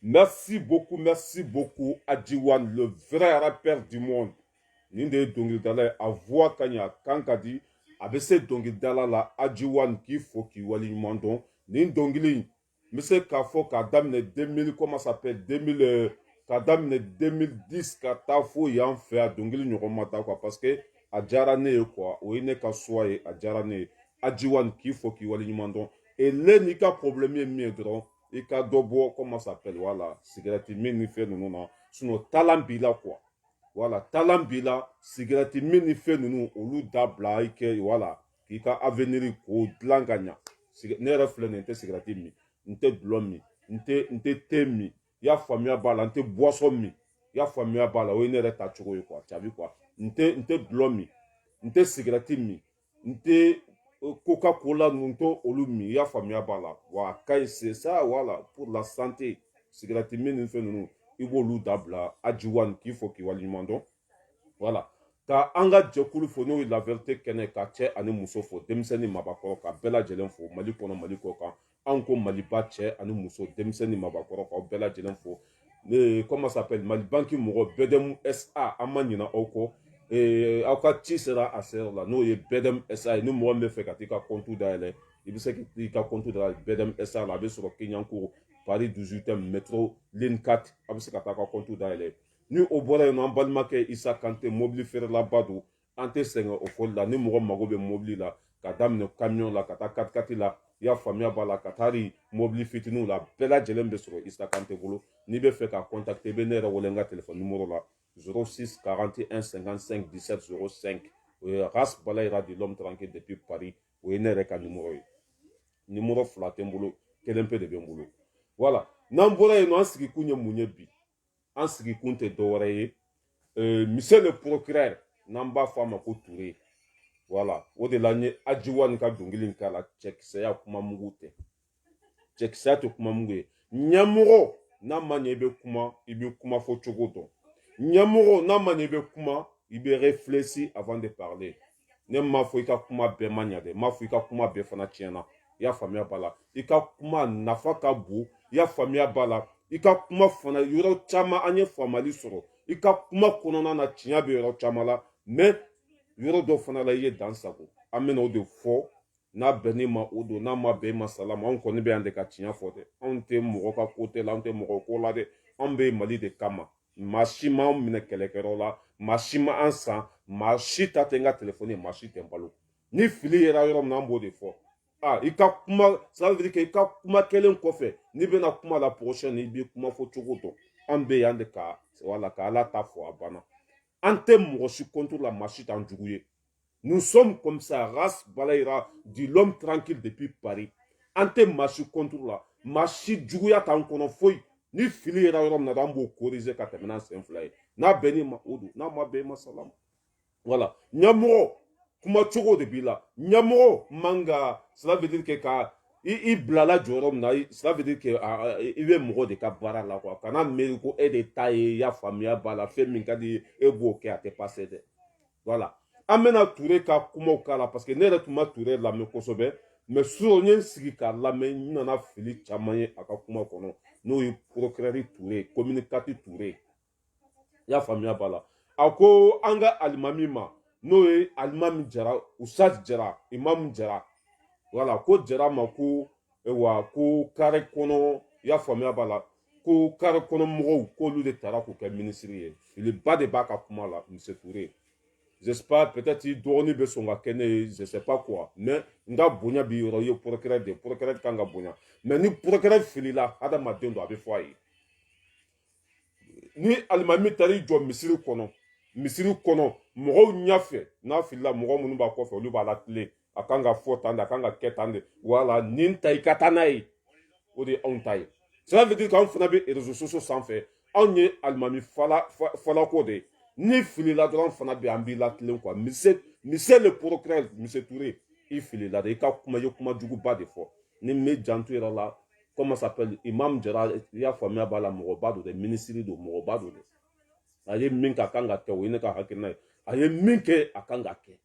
merci beaucoup, Adjiwan, le vrai rappeur du monde. Ninde dongidala a voix kanya kankadi, abese dongidala la Adjiwan qui faut qui wali mandon, nin dongili, monsieur Kafo kadamne 2000, comment ça s'appelle, 2000, kadamne 2010, katafo yan fait à dongili nyomata quoi, parce que Adjarane quoi, ou ine ka soye Adjarane, Adjiwan qui faut qui wali mandon, et l'unica problème est mieux grand. I ka dobo comment ça s'appelle voilà cigarette mini fait nous non sinon talent bila quoi voilà talent bila cigarette mini fait nous olu dabla ike voilà qui ka avenir ko dlanganya ne reflet n'était cigarette mi n'était blomi n'était temi ya famia bala n'était boisson mi ya famia bala o ne reta choko quoi tu as vu quoi n'était blomi n'était cigarette mi n'était Coca-Cola, Nunto, Olumi, ya famia bala. Wa c'est ça, voilà, pour la santé. Cigarette mine, nous, Iwolu dabla, Adjiwan, qui faut qu'il walimando. Voilà. Ka anga jekulu fono la vérité kene ka che ani muso fo demseni mabakoro ka bela jelen fo mali kono mali ko kan anko mali ba che ani muso demseni mabakoro ka bela jelen fo comment ça s'appelle mali banki mo bedem SA amanyina oko aka ci sera a ser la no ye bedem SA ni mo me fe ka tika kontu daile ibi se ki ka kontu da bedem SA la be sur Kenyanko Paris 18e métro ligne 4 abi se ka ta kontu daile ni o bɔra yen nɔ an balimakɛ Isa Kante mobili feerela ba don an tɛ sɛgɛn o fɔli la ni mɔgɔ mago bɛ mobili la ka daminɛ camion la ka taa katikati la i y'a faamuya b'a la ka taa mobili fitininw la bɛɛ lajɛlen bɛ sɔrɔ Isa Kante bolo n'i bɛ fɛ ka contacter i bɛ ne yɛrɛ wele n ka téléphone numéro la 06 41 55 17 05 o ye Ras Balayira de l'homme tranquille depuis Paris o ye ne yɛrɛ ka numéro ye numéro fila tɛ n bolo kelen pe de bɛ n bolo voilà n'an bɔra yen nɔ an sigi kun ye mun ye bi an sigi kun tɛ dɔwɛrɛ ye monsieur le procureur n'an b'a fɔ a ma ko Ture voilà o de la n ye Adjiwan ka dɔnkili k'a la cɛkisɛya kuma mugu tɛ cɛkisɛya tɛ kuma mugu ye ɲɛmɔgɔ n'a ma ɲɛ i bɛ kuma fɔ cogo dɔn ɲɛmɔgɔ n'a ma ɲɛ i bɛ kuma i bɛ réfléchir avant de parler ne m'a fɔ i ka kuma bɛɛ ma ɲɛ dɛ m'a fɔ i ka kuma bɛɛ fana tiɲɛna i y'a faamuya b'a la i ka kuma nafa ka bon i y'a faamuya b'a la i ka kuma fana yɔrɔ caman an ye faamali sɔrɔ i ka kuma kɔnɔna na tiɲɛ bɛ yɔrɔ caman la mais yɔrɔ dɔ fana la i ye dan sago an bɛna o de fɔ n'a bɛnn'i ma o don n'a ma bɛn i ma salama anw kɔni bɛ yan de ka tiɲɛ fɔ dɛ anw tɛ mɔgɔ ka ko tɛ la anw tɛ mɔgɔ ko la dɛ anw bɛ Mali de kama maa si ma anw minɛ kɛlɛkɛyɔrɔ la maa si ma an san maa si ta tɛ n ka telefɔni ye maa si tɛ n balo ni fili yera yɔrɔ min na an b'o de fɔ i ka kuma ça veut dire que i ka kuma kelen kɔfɛ n'i bɛna kuma la prochaine i b'i kuma fɔ cogo dɔn an bɛ yan de ka wala ka Ala ta fɔ a banna an tɛ mɔgɔ si contre la maa si t'an jugu ye nous sommes comme ça Ras Balayira de l'homme tranquille depuis Paris an tɛ maa si contre la maa si juguya t'an kɔnɔ foyi ni fili yera yɔrɔ min na an b'o corriger ka tɛmɛ n'an sen fila ye n'a bɛnn'i ma o don n'a ma bɛn i ma salama voilà ɲɛmɔgɔ kuma cogo de b'i la ɲɛmɔgɔ man ka cela veut dire que ka i bilala jɔyɔrɔ min na cela veut dire que i bɛ mɔgɔ de ka baara la quoi kana miiri ko e de ta ye i y'a faamuya b'a la fɛn min ka di e b'o kɛ a tɛ passer dɛ voilà an bɛna Ture ka kumaw k'a la parce que ne yɛrɛ tun ma Ture lamɛn kosɛbɛ mais sinon n ye n sigi k'a lamɛn n nana fili caman ye a ka kuma kɔnɔ n'o ye procureur Ture communicati Ture i y'a faamuya b'a la a ko an ka alimami ma n'o ye alimami Jara Usaz Jara Imam Jara voilà ko Jara ma ko ko kare kɔnɔ i y'a faamuya b'a la ko kare kɔnɔ mɔgɔw k'olu de taara k'u kɛ minisiri ye filiba de b'a ka kuma la monsieur Ture j'espère peut-être i dɔgɔnin bɛ sɔn ka kɛ ne ye je sais pas quoi mais n ka bonya b'i yɔrɔ i ye procureur de procureur kan ka bonya mais ni procureur filila hadamaden don a bɛ fɔ a ye ni alimami taara i jɔ misiri kɔnɔ mɔgɔw ɲɛfɛ n'a filila mɔgɔ minnu b'a kɔfɛ olu b'a la tile a kan ka fɔ tan de a kan ka kɛ tan de wala nin ta i ka taa n'a ye o de ye anw ta ye cela veut dire k'anw fana bɛ réseaux sociaux sanfɛ anw ye alimami falako de ye ni filila dɔrɔn fana bɛ an b'i la tilen quoi monsieur le procureur monsieur Ture i filila de i ka kuma i ye kuma juguba de fɔ ni n bɛ janto yɛrɛ la comment ça s'appelle Imam Jara i y'a faamuya b'a la mɔgɔba don dɛ minisiri don mɔgɔba don dɛ a ye min kɛ a kan ka kɛ o ye ne ka hakilina ye a ye min kɛ a kan ka kɛ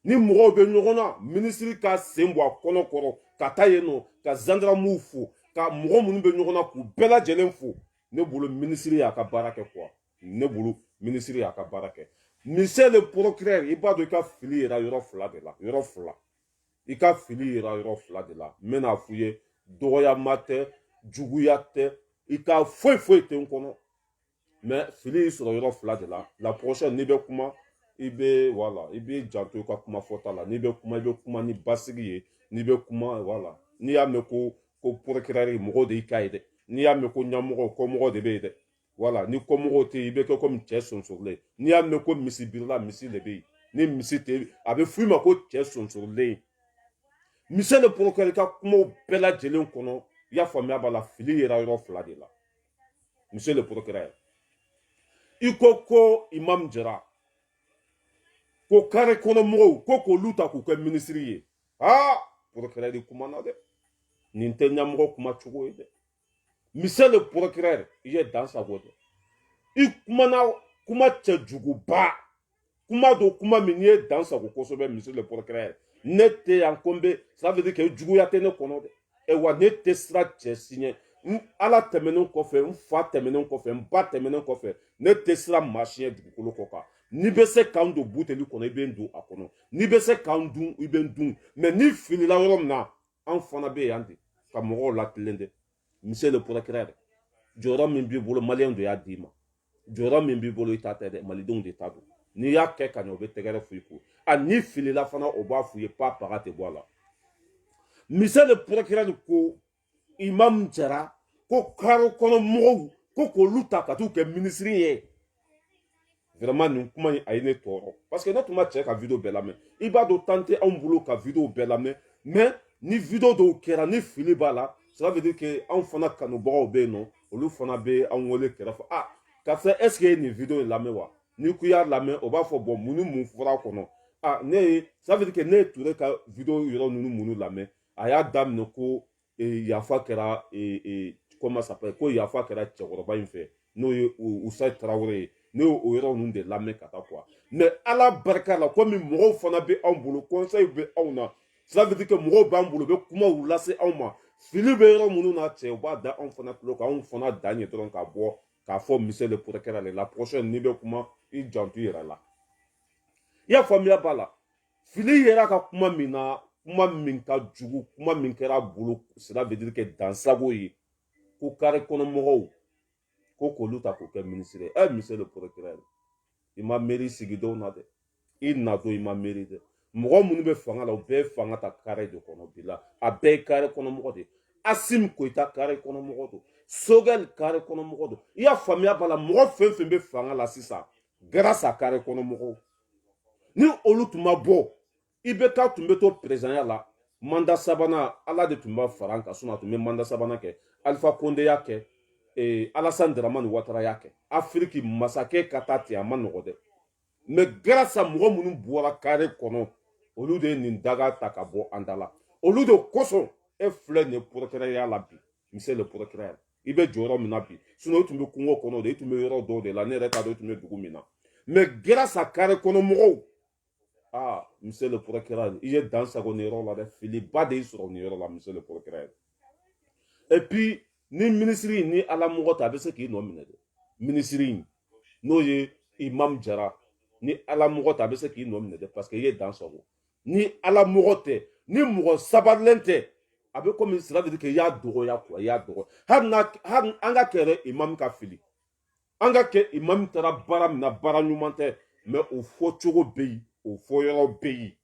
ni mɔgɔw bɛ ɲɔgɔn na minisiri ka sen bɔ a kɔnɔ kɔrɔ ka taa yen nɔ ka gendarmew fo ka mɔgɔ minnu bɛ ɲɔgɔn na k'u bɛɛ lajɛlen fo ne bolo ministre y'a ka baara kɛ quoi ne bolo ministre y'a ka baara kɛ monsieur le procureur i b'a dɔn i ka fili yera yɔrɔ fila de la yɔrɔ fila i ka fili yera yɔrɔ fila de la n bɛna f'u ye dɔgɔyama tɛ juguya tɛ i ka foyi foyi tɛ n kɔnɔ mais fili y'i sɔrɔ yɔrɔ fila de la la prochaine n'i bɛ kuma i bɛ voilà i b'i janto i ka kuma fɔta la n'i bɛ kuma i bɛ kuma ni basigi ye n'i bɛ kuma voilà n'i y'a mɛn ko procureur mɔgɔw de y'i ka ye dɛ n'i y'a mɛn ko ɲɛmɔgɔ kɔmɔgɔ de bɛ yen dɛ voilà ni kɔmɔgɔw tɛ yen i bɛ kɛ komi cɛ sonsorilen n'i y'a mɛn ko misi birila misi de bɛ yen ni misi tɛ a bɛ f'u ma ko cɛ sonsorilen monsieur le procureur i ka kumaw bɛɛ lajɛlen kɔnɔ i y'a faamuya b'a la fili yera yɔrɔ fila de la monsieur le procureur i ko imam jara ko kare kɔnɔ mɔgɔw ko k'olu ta k'u kɛ ministre ye procureur i kumana dɛ nin tɛ ɲɛmɔgɔ kuma cogo ye dɛ monsieur le procureur i ye dan sago dɛ i kumana kuma cɛjuguba kuma don kuma min n'i ye dan sago kosɛbɛ monsieur le procureur ne tɛ yan ko n bɛ ça veut dire que juguya tɛ ne kɔnɔ dɛ wa ne tɛ sira cɛ si ɲɛ ala tɛmɛnen kɔfɛ n fa tɛmɛnen kɔfɛ n ba tɛmɛnen kɔfɛ ne tɛ sira maa si ɲɛ dugukolo kɔ kan n'i bɛ se k'an don buteli kɔnɔ i bɛ n don a kɔnɔ n'i bɛ se k'an dun i bɛ n dun mais n'i filila yɔrɔ min na an fana bɛ yan de ka mɔgɔw latilen dɛ monsieur le procureur jɔyɔrɔ min b'i bolo maliyɛn de y'a d'i ma jɔyɔrɔ min b'i bolo i ta tɛ dɛ malidenw de ta don n'i y'a kɛ ka ɲɛ o bɛ tɛgɛrɛ f'i ko n'i filila fana o b'a f'u ye paga tɛ bɔ a la monsieur le procureur ko imam jara ko karo kɔnɔ mɔgɔw ko k'olu ta ka t'u kɛ ministre ye vraiment nin kuma in a ye ne tɔɔrɔ parce que ne tun ma cɛ ka vidéo bɛɛ lamɛn i b'a dɔn temps tɛ anw bolo ka vidéo bɛɛ lamɛn mais ni vidéo dɔw kɛra ni fili b'a la ça veut dire que anw fana kanubagaw bɛ yen nɔ olu fana bɛ anw wele kɛrɛfɛ karisa est ce que nin vidéo in lamɛn wa n'i ko i y'a lamɛn o b'a fɔ bon mun ni mun fɔra a kɔnɔ ne ye ça veut dire que ne ye Ture ka vidéo yɔrɔ ninnu minnu lamɛn a y'a daminɛ ko yafa kɛra comment ça s'appelle ko yafa kɛra cɛkɔrɔba in fɛ n'o ye Usayi Tarawele ye ne y'o yɔrɔ ninnu de lamɛn ka taa quoi mais ala barika la komi mɔgɔw fana bɛ anw bolo conseil bɛ anw na ça veut dire que mɔgɔw b'an bolo u bɛ kumaw lase anw ma fili bɛ yɔrɔ minnu na cɛ u b'a da anw fana tulo kan anw fana dan ye dɔrɔn ka bɔ k'a fɔ monsieur le procureur la prochaine n'i bɛ kuma i janto i yɛrɛ la i y'a faamuya b'a la fili yera ka kuma min na kuma min ka jugu kuma min kɛra a bolo cela veut dire que dansago ye ko kare kɔnɔ mɔgɔw ko k'olu ta k'o kɛ ministre ye monsieur le procureur i ma mairie sigidenw na dɛ i nadon i ma mairie dɛ mɔgɔ minnu bɛ fanga la u bɛɛ ye fanga ta kare de kɔnɔ bi la a bɛɛ ye kare kɔnɔ mɔgɔ de Asim Koita kare kɔnɔ mɔgɔ don Sogɛl kare kɔnɔ mɔgɔ don i y'a faamuya b'a la mɔgɔ fɛn fɛn bɛ fanga la sisan grâce à kare kɔnɔ mɔgɔw ni olu tun ma bɔ IBK tun bɛ to présidenya la mandat sabanan ala de tun b'a fara an kan a tun bɛ mandat sabanan kɛ Alpha Condé y'a kɛ Alassane Dramane Ouattara y'a kɛ Afrique masakɛ ka taa ten a ma nɔgɔ dɛ mais grâce à mɔgɔ minnu bɔra kare kɔnɔ olu de ye nin daga ta ka bɔ an da la olu de kosɔn e filɛ nin ye procureur la bi monsieur le procureur i bɛ jɔyɔrɔ min na bi sinon i tun bɛ kungo kɔnɔ de i tun bɛ yɔrɔ dɔw de la ne yɛrɛ t'a dɔn i tun bɛ dugu min na mais grâce à kare kɔnɔ mɔgɔw monsieur le procureur i ye dan sago nin yɔrɔ la dɛ filiba de y'i sɔrɔ nin yɔrɔ la monsieur le procureur et puis ni ministre in ni ala mɔgɔ ta a bɛ se k'i nɔ minɛ dɛ ministre in n'o ye imam jara ni ala mɔgɔ ta a bɛ se k'i nɔ minɛ dɛ parce que i ye dan sago ni ala mɔgɔ tɛ ni mɔgɔ sabalilen tɛ a bɛ komi sira de kɛ i y'a dɔgɔya quoi i y'a dɔgɔ hali an ka kɛ imam ka fili an ka kɛ imam taara baara min na baara ɲuman tɛ mais o fɔ cogo bɛ yen o fɔ yɔrɔ bɛ yen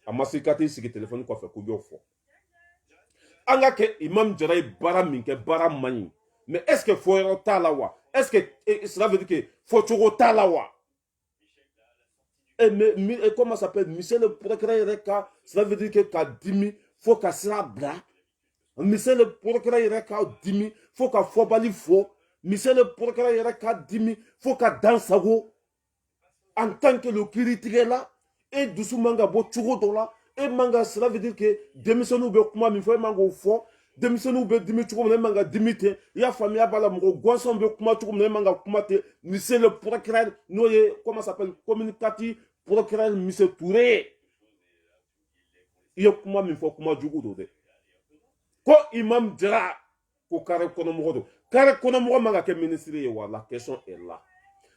a ma se ka t'i sigi téléphone kɔfɛ k'u y'o fɔ an ka kɛ imam jara ye baara min kɛ baara man ɲi mais est ce que fɔ yɔrɔ t'a la wa est ce que cela veut dire que fɔ cogo t'a la wa mais comment ça s'appelle monsieur le procureur yɛrɛ ka cela veut dire que ka dimi fo ka sira bila monsieur le procureur yɛrɛ ka dimi fo ka fɔbali fɔ monsieur le procureur yɛrɛ ka dimi fo ka dan sago en tant que le kiiritigɛla e dusu man ka bɔ cogo dɔ la e man ka cela veut dire que denmisɛnninw bɛ kuma min fɔ e man k'o fɔ denmisɛnninw bɛ dimi cogo min na e man ka dimi ten i y'a faamuya b'a la mɔgɔ gansanw bɛ kuma cogo min na e man ka kuma ten monsieur le procureur n'o ye comment ça s'appelle communicatif procureur monsieur Touré i ye kuma min fɔ kuma jugu don dɛ ko imam jara ko carré kono mɔgɔ don carré kono mɔgɔ man ka kɛ ministre ye wa la question est là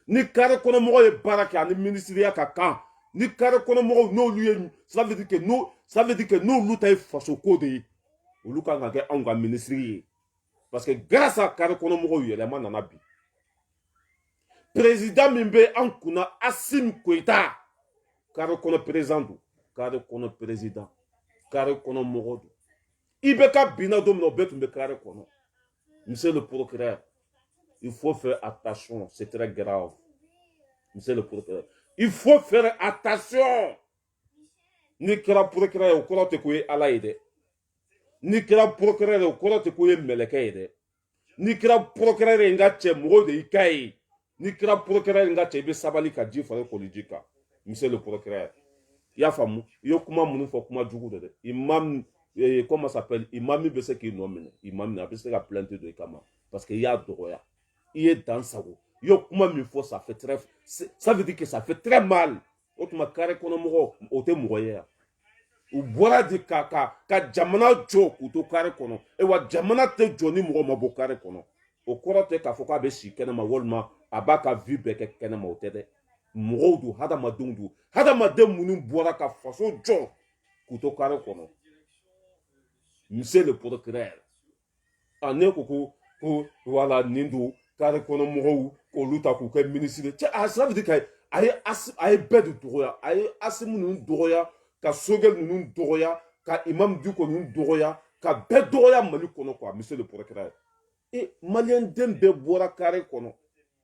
ni carré kono mɔgɔ ye baara kɛ ani ministeriya ka kan ni carré kono mɔgɔw n'olu ye ça veut dire que n'olu ta ye faso ko de ye olu kan ka kɛ anw ka ministre ye parce que grâce à carré kono mɔgɔw yɛlɛma nana bi président min bɛ an kunna Assimi Goïta carré kono président don carré kono président carré kono mɔgɔ don i bɛ ka binna don min na o bɛɛ tun bɛ carré kɔnɔ monsieur le procureur il faut faire attention c'est très grave monsieur le procureur il faut faire attention n'i kɛra procureur ye o kɔrɔ tɛ ko ye ala ye dɛ n'i kɛra procureur ye o kɔrɔ tɛ ko ye mɛlɛkɛ ye dɛ n'i kɛra procureur ye n ka cɛ mɔgɔw de y'i ka ye n'i kɛra procureur ye n ka cɛ i bɛ sabali ka ji fara koliji kan monsieur le procureur i y'a faamu i ye kuma minnu fɔ kuma jugu de dɛ imam comment ça s'appelle imam bɛ se k'i nɔ minɛ imam a bɛ se ka plainte don i kama parce que i y'a dɔgɔya i ye dan sago i ye kuma min fɔ ça veut dire que ça fait très mal o tuma carré kɔnɔ mɔgɔ o tɛ mɔgɔ ye yan u bɔra de ka jamana jɔ k'u to carré kɔnɔ wa jamana tɛ jɔ ni mɔgɔ ma bɔ carré kɔnɔ o kɔrɔ tɛ k'a fɔ k'a bɛ si kɛnɛma walima a b'a ka vie bɛɛ kɛ kɛnɛma o tɛ dɛ mɔgɔw don hadamadenw don hadamaden minnu bɔra ka faso jɔ k'u to carré kɔnɔ monsieur le procureur ne ko wala nin don carré kɔnɔ mɔgɔw k'olu ta k'u kɛ ministre cɛ ça veut dire que a ye bɛɛ de dɔgɔya a ye Assimi ninnu dɔgɔya ka Sogɛl ninnu dɔgɔya ka Imam Diko ninnu dɔgɔya ka bɛɛ dɔgɔya Mali kɔnɔ quoi monsieur le procureur malien den bɛɛ bɔra carré kɔnɔ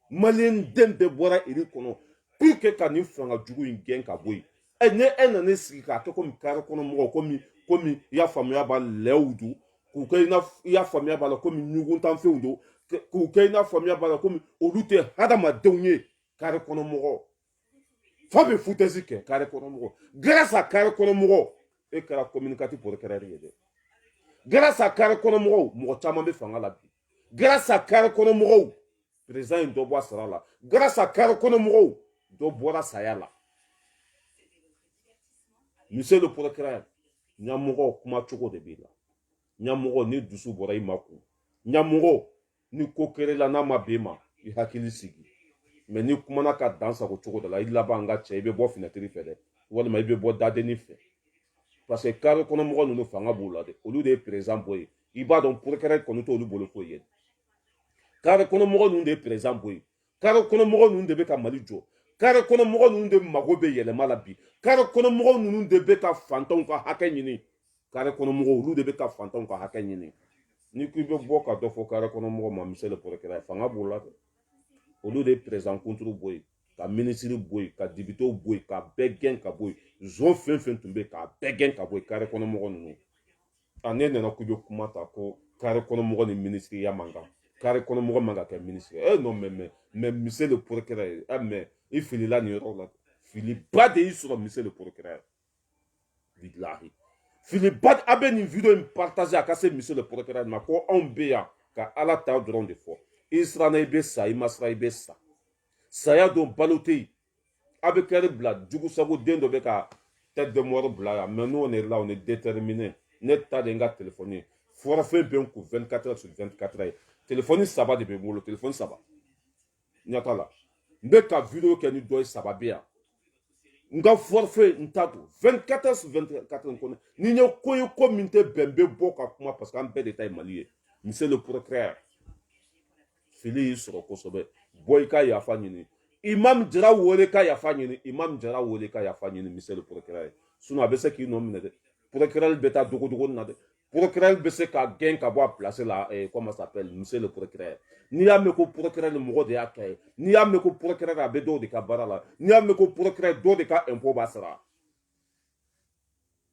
malien den bɛɛ bɔra iri kɔnɔ pour que ka nin fanga jugu in gɛn ka bɔ yen ne nana sigi k'a kɛ komi carré kɔnɔ mɔgɔw komi i y'a faamuya b'a lɛw don k'u kɛ i y'a faamuya b'a la komi ɲuguntanfɛnw don k'u kɛ i n'a faamuya b'a la komi olu tɛ hadamadenw ye carré kɔnɔ mɔgɔ fa bɛ foutaise kɛ carré kɔnɔ mɔgɔ grâce à carré kɔnɔ mɔgɔ e kɛra communicatif procureur ye dɛ grâce à carré kɔnɔ mɔgɔw mɔgɔ caman bɛ fanga la bi grâce à carré kɔnɔ mɔgɔw président in dɔ bɔ a sara la grâce à carré kɔnɔ mɔgɔw dɔ bɔra saya la monsieur le procureur ɲɛmɔgɔ kuma cogo de b'i la ɲɛmɔgɔ ni dusu bɔra i ma kun ɲɛmɔgɔ ni ko kɛra la n'a ma bɛn ma i hakili sigi mais ni kumana ka dan sago cogo de la i laban n ka cɛ i bɛ bɔ fenêtre fɛ dɛ walima i bɛ bɔ dadenni fɛ parce que carré kɔnɔ mɔgɔ ninnu fanga b'u la dɛ olu de ye président bɔ yen i b'a dɔn procureur kɔni t'olu bolo foyi ye carré kɔnɔ mɔgɔ ninnu de ye président bɔ yen carré kɔnɔ mɔgɔ ninnu de bɛ ka Mali jɔ carré kɔnɔ mɔgɔ ninnu de mago bɛ yɛlɛma la bi carré kɔnɔ mɔgɔ ninnu de bɛ ka fantanw ka hakɛ ɲini carré kɔnɔ mɔgɔw olu de bɛ ka fantanw ka hakɛ ɲini ni ko i bɛ bɔ ka dɔ fɔ carré kɔnɔ mɔgɔ ma monsieur le procureur fanga b'u la dɛ olu de ye président kunturu bɔ yen ka ministre bɔ yen ka député bɔ yen ka bɛɛ gɛn ka bɔ yen zon fɛn fɛn tun bɛ yen k'a bɛɛ gɛn ka bɔ yen carré kɔnɔ mɔgɔ ninnu ne nana k'u bɛ kuma ta ko carré kɔnɔ mɔgɔ ni ministeriya man kan carré kɔnɔ mɔgɔ man ka kɛ ministre non mais monsieur le procureur mais i filila nin yɔrɔ la filiba de y'i sɔrɔ monsieur le procureur bilahi filiba a bɛ nin video in partager a ka se monsieur le procureur ma ko anw bɛ yan ka ala ta dɔrɔn de fɔ i siranna i bɛ sa i ma siran i bɛ sa saya don balo tɛ yen a bɛ kɛri bila jugu sago den dɔ bɛ ka tête de mort bila yan mais nous on est là on est déterminé ne ta de n ka téléphone ye forfait bɛ n kun 24 heures sur 24 heures téléphone saba de bɛ n bolo téléphone saba ɲɛ t'a la n bɛ ka video kɛ ni dɔ ye saba bɛ yan n ka forfait n ta don 24 heures sur 24 heures kɔnɔ ni n ye ko ye ko min tɛ bɛn n bɛ bɔ ka kuma parce que an bɛɛ de ta ye Mali ye monsieur le procureur fili y'i sɔrɔ kosɛbɛ bɔ i ka yafa ɲini imam Jara wele ka yafa ɲini imam Jara wele ka yafa ɲini monsieur le procureur sinon a bɛ se k'i nɔ minɛ dɛ procureur bɛ taa dogo na dɛ procureur bɛ se ka gɛn ka bɔ a place la comment ça s'appelle monsieur le procureur n'i y'a mɛn ko procureur ni mɔgɔ de y'a kɛ ye n'i y'a mɛn ko procureur a bɛ dɔw de ka baara la n'i y'a mɛn ko procureur dɔw de ka impôt b'a sara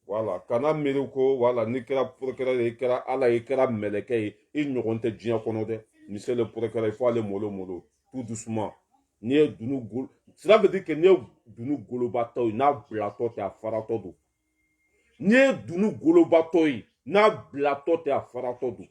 voilà kana miiri ko voilà n'i kɛra procureur ye i kɛra ala ye i kɛra mɛlɛkɛ ye i ɲɔgɔn tɛ diɲɛ kɔnɔ dɛ monsieur le procureur il faut aller mollo tout doucement n'i ye dunu golo cela veut dire que n'i ye dunu golobatɔ ye n'a bilatɔ tɛ a faratɔ don n'i ye dunu golobatɔ ye n'a bilatɔ tɛ a faratɔ don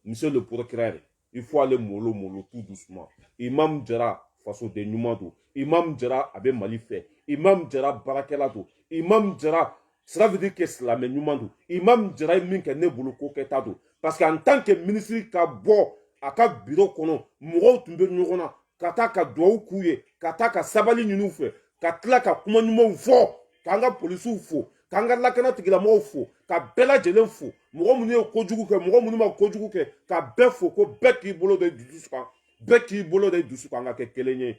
monsieur le procureur il faut aller mollo tout doucement imam Jara fasoden ɲuman don imam Jara a bɛ Mali fɛ imam Jara baarakɛla don imam Jara cela veut dire que silamɛ ɲuman don imam Jara ye min kɛ ne bolo ko kɛta don parce qu'en tant que ministre ka bɔ a ka bureau kɔnɔ mɔgɔw tun bɛ ɲɔgɔn na ka taa ka duwawu k'u ye ka taa ka sabali ɲini u fɛ ka tila ka kuma ɲumanw fɔ k'an ka polisiw fo k'an ka lakana tigilamɔgɔw fo ka bɛɛ lajɛlen fo mɔgɔ minnu ye kojugu kɛ mɔgɔ minnu ma kojugu kɛ ka bɛɛ fo ko bɛɛ k'i bolo da dusu kan bɛɛ k'i bolo da dusu kan ka kɛ kelen ye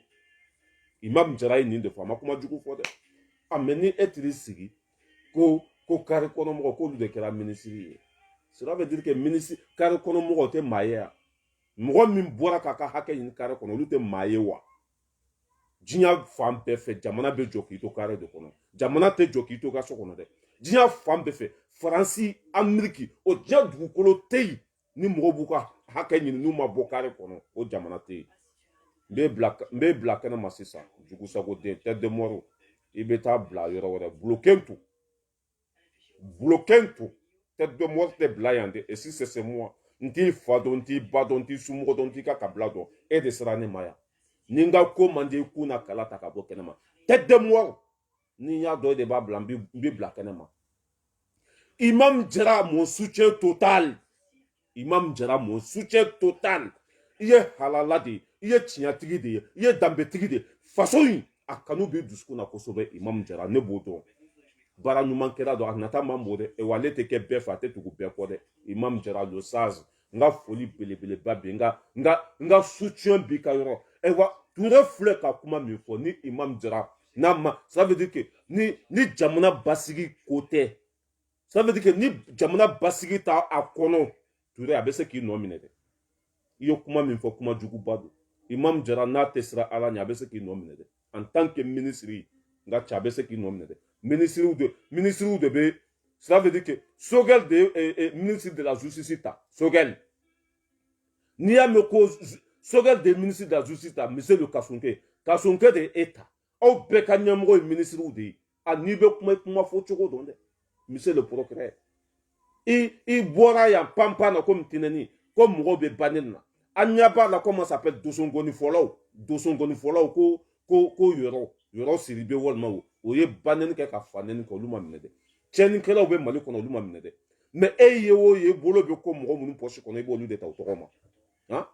Imam Jara ye nin de fɔ a ma kuma jugu fɔ dɛ a mɛ ni e tiri sigi ko kari kɔnɔmɔgɔ k'olu de kɛra minisiri ye cela veut dire que minisiri kari kɔnɔmɔgɔ tɛ maa ye wa mɔgɔ min bɔra k'a ka hakɛ ɲini kari kɔnɔ olu tɛ maa ye wa diɲɛ fan bɛɛ fɛ jamana bɛ jɔ k'i to kari de kɔnɔ jamana tɛ jɔ k'i to ka so kɔnɔ dɛ diɲɛ fan bɛɛ fɛ faransi ameriki o diɲɛ dugukolo tɛ yen ni mɔgɔw b'u ka hakɛ ɲini n'u ma bɔ kari kɔnɔ o jamana tɛ yen n bɛ bila kɛnɛ ma sisan jugusago den tɛ de mɔriw i bɛ taa bila yɔrɔ wɛrɛ bloqué tout tête de mort tɛ bila yan de et si c'est moi n t'i fa dɔn n t'i ba dɔn n t'i somɔgɔ dɔn n t'i ka kabila dɔn e de sera ne ma yan ni n ka ko man di i kun na kala ta ka bɔ kɛnɛ ma tête de mort ni n y'a dɔn e de b'a bila n bɛ bila kɛnɛ ma Imam Jara mon soutien total Imam Jara mon soutien total i ye halala de ye i ye tiɲɛtigi de ye i ye danbetigi de ye faso in a kanu bɛ dusukun na kosɛbɛ Imam Jara ne b'o dɔn baara ɲuman kɛra dɔn a nata man bon dɛ wa ale tɛ kɛ bɛɛ fɛ a tɛ tugu bɛɛ kɔ dɛ Imam Jara le sage n ka foli belebeleba bɛ n ka soutien b'i ka yɔrɔ wa Ture filɛ ka kuma min fɔ ni Imam Jara n'a ma ça veut dire que ni jamana basigi ko tɛ ça veut dire que ni jamana basigi t'a kɔnɔ Ture a bɛ se k'i nɔ minɛ dɛ i ye kuma min fɔ kuma juguba don Imam Jara n'a tɛ siran Ala ɲɛ a bɛ se k'i nɔ minɛ dɛ en tant que ministre n ka cɛ a bɛ se k'i nɔ minɛ dɛ ministre de bɛ ça veut dire que Sogɛl de ye ministre de la justice ta Sogɛl n'i y'a mɛn ko Sogɛl de ye ministre de la justice ta monsieur le Kasonke de ye e ta aw bɛɛ ka ɲɛmɔgɔ ye ministre de ye a n'i bɛ kuma fɔ cogo dɔn dɛ monsieur le procureur i bɔra yan panpan na komi tinɛni ko mɔgɔw bɛ ba ne na an ɲɛ b'a la comment ça s'appelle dosongoni fɔlaw ko yɔrɔ siri bɛ walima o ye banɛni kɛ ka fanɛni kɛ olu ma minɛ dɛ tiɲɛnikɛlaw bɛ Mali kɔnɔ olu ma minɛ dɛ mais e ye o ye bolo bɛ ko mɔgɔ minnu poche kɔnɔ i b'olu de ta u tɔgɔ ma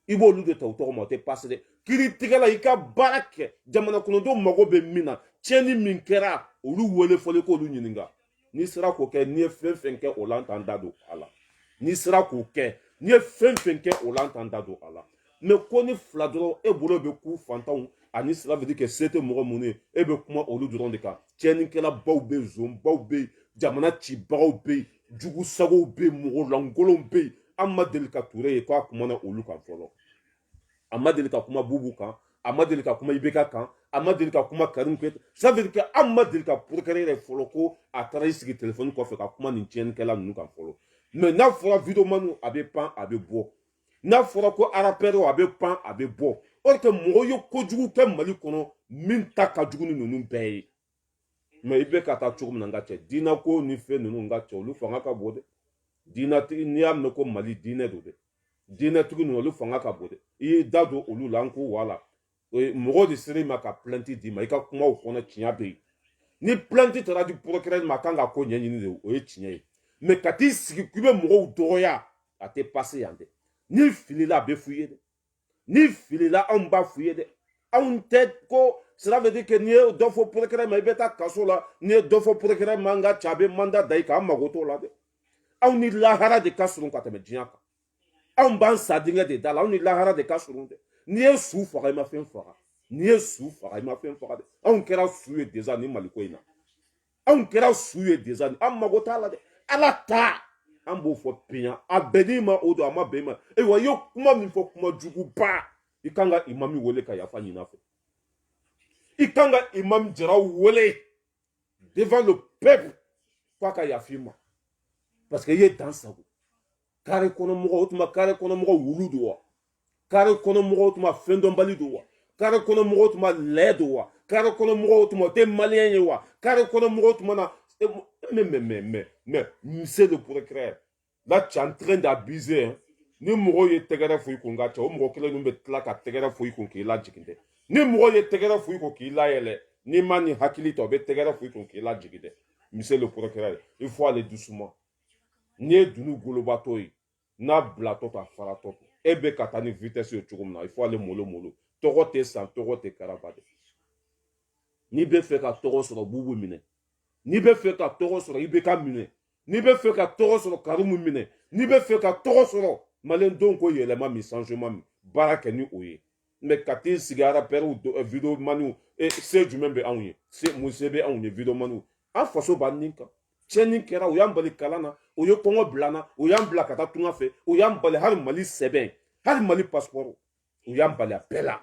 i b'olu de ta u tɔgɔ ma o tɛ passe dɛ kiiritigɛla i ka baara kɛ jamana kɔnɔdenw mago bɛ min na tiɲɛni min kɛra olu wele fɔlen k'olu ɲininka n'i sera k'o kɛ n'i ye fɛn fɛn kɛ o la an t'an da don a la n'i sera k'o kɛ n'i ye fɛn fɛn kɛ o la an t'an da don a la mais ko ni fila dɔrɔn e bolo bɛ ku fantanw ani cela veut dire que se tɛ mɔgɔ minnu ye e bɛ kuma olu dɔrɔn de kan tiɲɛnikɛlabaw bɛ yen zonbaw bɛ yen jamana cibagaw bɛ yen jugusagow bɛ yen mɔgɔlankolonw bɛ yen an ma deli ka Ture ye k'a kumana olu kan fɔlɔ a ma deli ka kuma Bubu kan a ma deli ka kuma Ibeka kan a ma deli ka kuma Karim Keyita ça veut dire que an ma deli ka procureur yɛrɛ fɔlɔ ko a taara i sigi téléphone kɔfɛ ka kuma nin tiɲɛnikɛla ninnu kan fɔlɔ mais n'a fɔra vidéoman a bɛ pan a bɛ bɔ n'a fɔra ko rappeur a bɛ pan a bɛ bɔ or que mɔgɔw ye kojugu kɛ Mali kɔnɔ min ta ka jugu ni ninnu bɛɛ ye mais i bɛ ka taa cogo min na n ka cɛ diinɛ ko ni fɛn ninnu n ka cɛ olu fanga ka bon dɛ diinɛtigi n'i y'a mɛn ko Mali diinɛ don dɛ diinɛtigi ninnu olu fanga ka bon dɛ i y'i da don olu la an ko wala mɔgɔw de sera i ma ka plainte d'i ma i ka kumaw kɔnɔ tiɲɛ bɛ yen ni plainte taara di procureur ma a kan ka ko ɲɛɲini de o ye tiɲɛ ye mais ka t'i sigi k'i bɛ mɔgɔw dɔgɔya a tɛ passe yan dɛ n'i filila a bɛ f'i ye dɛ n'i filila anw b'a f'i ye dɛ anw tɛ ko cela veut dire que n'i ye dɔ fɔ procureur ma i bɛ taa kaso la n'i ye dɔ fɔ procureur ma n ka cɛ a bɛ mandat da i kan an mago t'o la dɛ anw ni lahara de ka surun ka tɛmɛ diɲɛ kan anw b'an sa dingɛ de da la anw ni lahara de ka surun dɛ n'i ye su faga i ma fɛn faga n'i ye su faga i ma fɛn faga dɛ anw kɛra su ye déjà ni Mali ko in na anw kɛra su ye déjà an mago t'a la dɛ ala ta an b'o fɔ piyan a bɛnn'i ma o don a ma bɛn i ma ayiwa i ye kuma min fɔ kuma juguba i kan ka imami wele ka yafa ɲini a fɛ i kan ka Imam Jara wele devant le peuple k'a ka yafa i ma parce que i ye dan sago kare kɔnɔmɔgɔw o tuma kare kɔnɔmɔgɔw wulu don wa kare kɔnɔmɔgɔw tuma fɛn dɔnbali don wa kare kɔnɔmɔgɔw tuma lɛ don wa kare kɔnɔmɔgɔw tuma o tɛ maliyɛn ye wa kare kɔnɔmɔgɔw tuma na mais monsieur le procureur là tu es en train d'abuser ni mɔgɔw ye tɛgɛrɛ fɔ i kun ka cɛ o mɔgɔ kelen ninnu bɛ tila ka tɛgɛrɛ fɔ i kun k'i lajigin dɛ ni mɔgɔw ye tɛgɛrɛ fɔ i kun k'i layɛlɛ n'i ma nin hakili ta o bɛ tɛgɛrɛ fɔ i kun k'i lajigin dɛ monsieur le procureur il faut aller doucement n'i ye dunu golobatɔ ye n'a bila tɔ ta fara tɔ to e bɛ ka taa ni vitesse ye cogo min na il faut ale molo molo tɔgɔ tɛ san tɔgɔ tɛ karaba de n'i bɛ fɛ ka tɔgɔ sɔrɔ bubu minɛ n'i bɛ fɛ ka tɔgɔ sɔrɔ i bɛ ka minɛ n'i bɛ fɛ ka tɔgɔ sɔrɔ karimu minɛ n'i bɛ fɛ ka tɔgɔ sɔrɔ maliyɛndenw ko yɛlɛma min changement min baara kɛ ni o ye mɛ ka t'i sigi arapɛriw video maniw se jumɛn bɛ anw ye mun se bɛ anw ye video maniw an faso b'an nin kan tiɲɛni kɛra u y'an bali kalan na u ye kɔngɔ bila an na u y'an bila ka taa tunga fɛ u y'an bali hali mali sɛbɛn hali mali passeport u y'an bali a bɛɛ la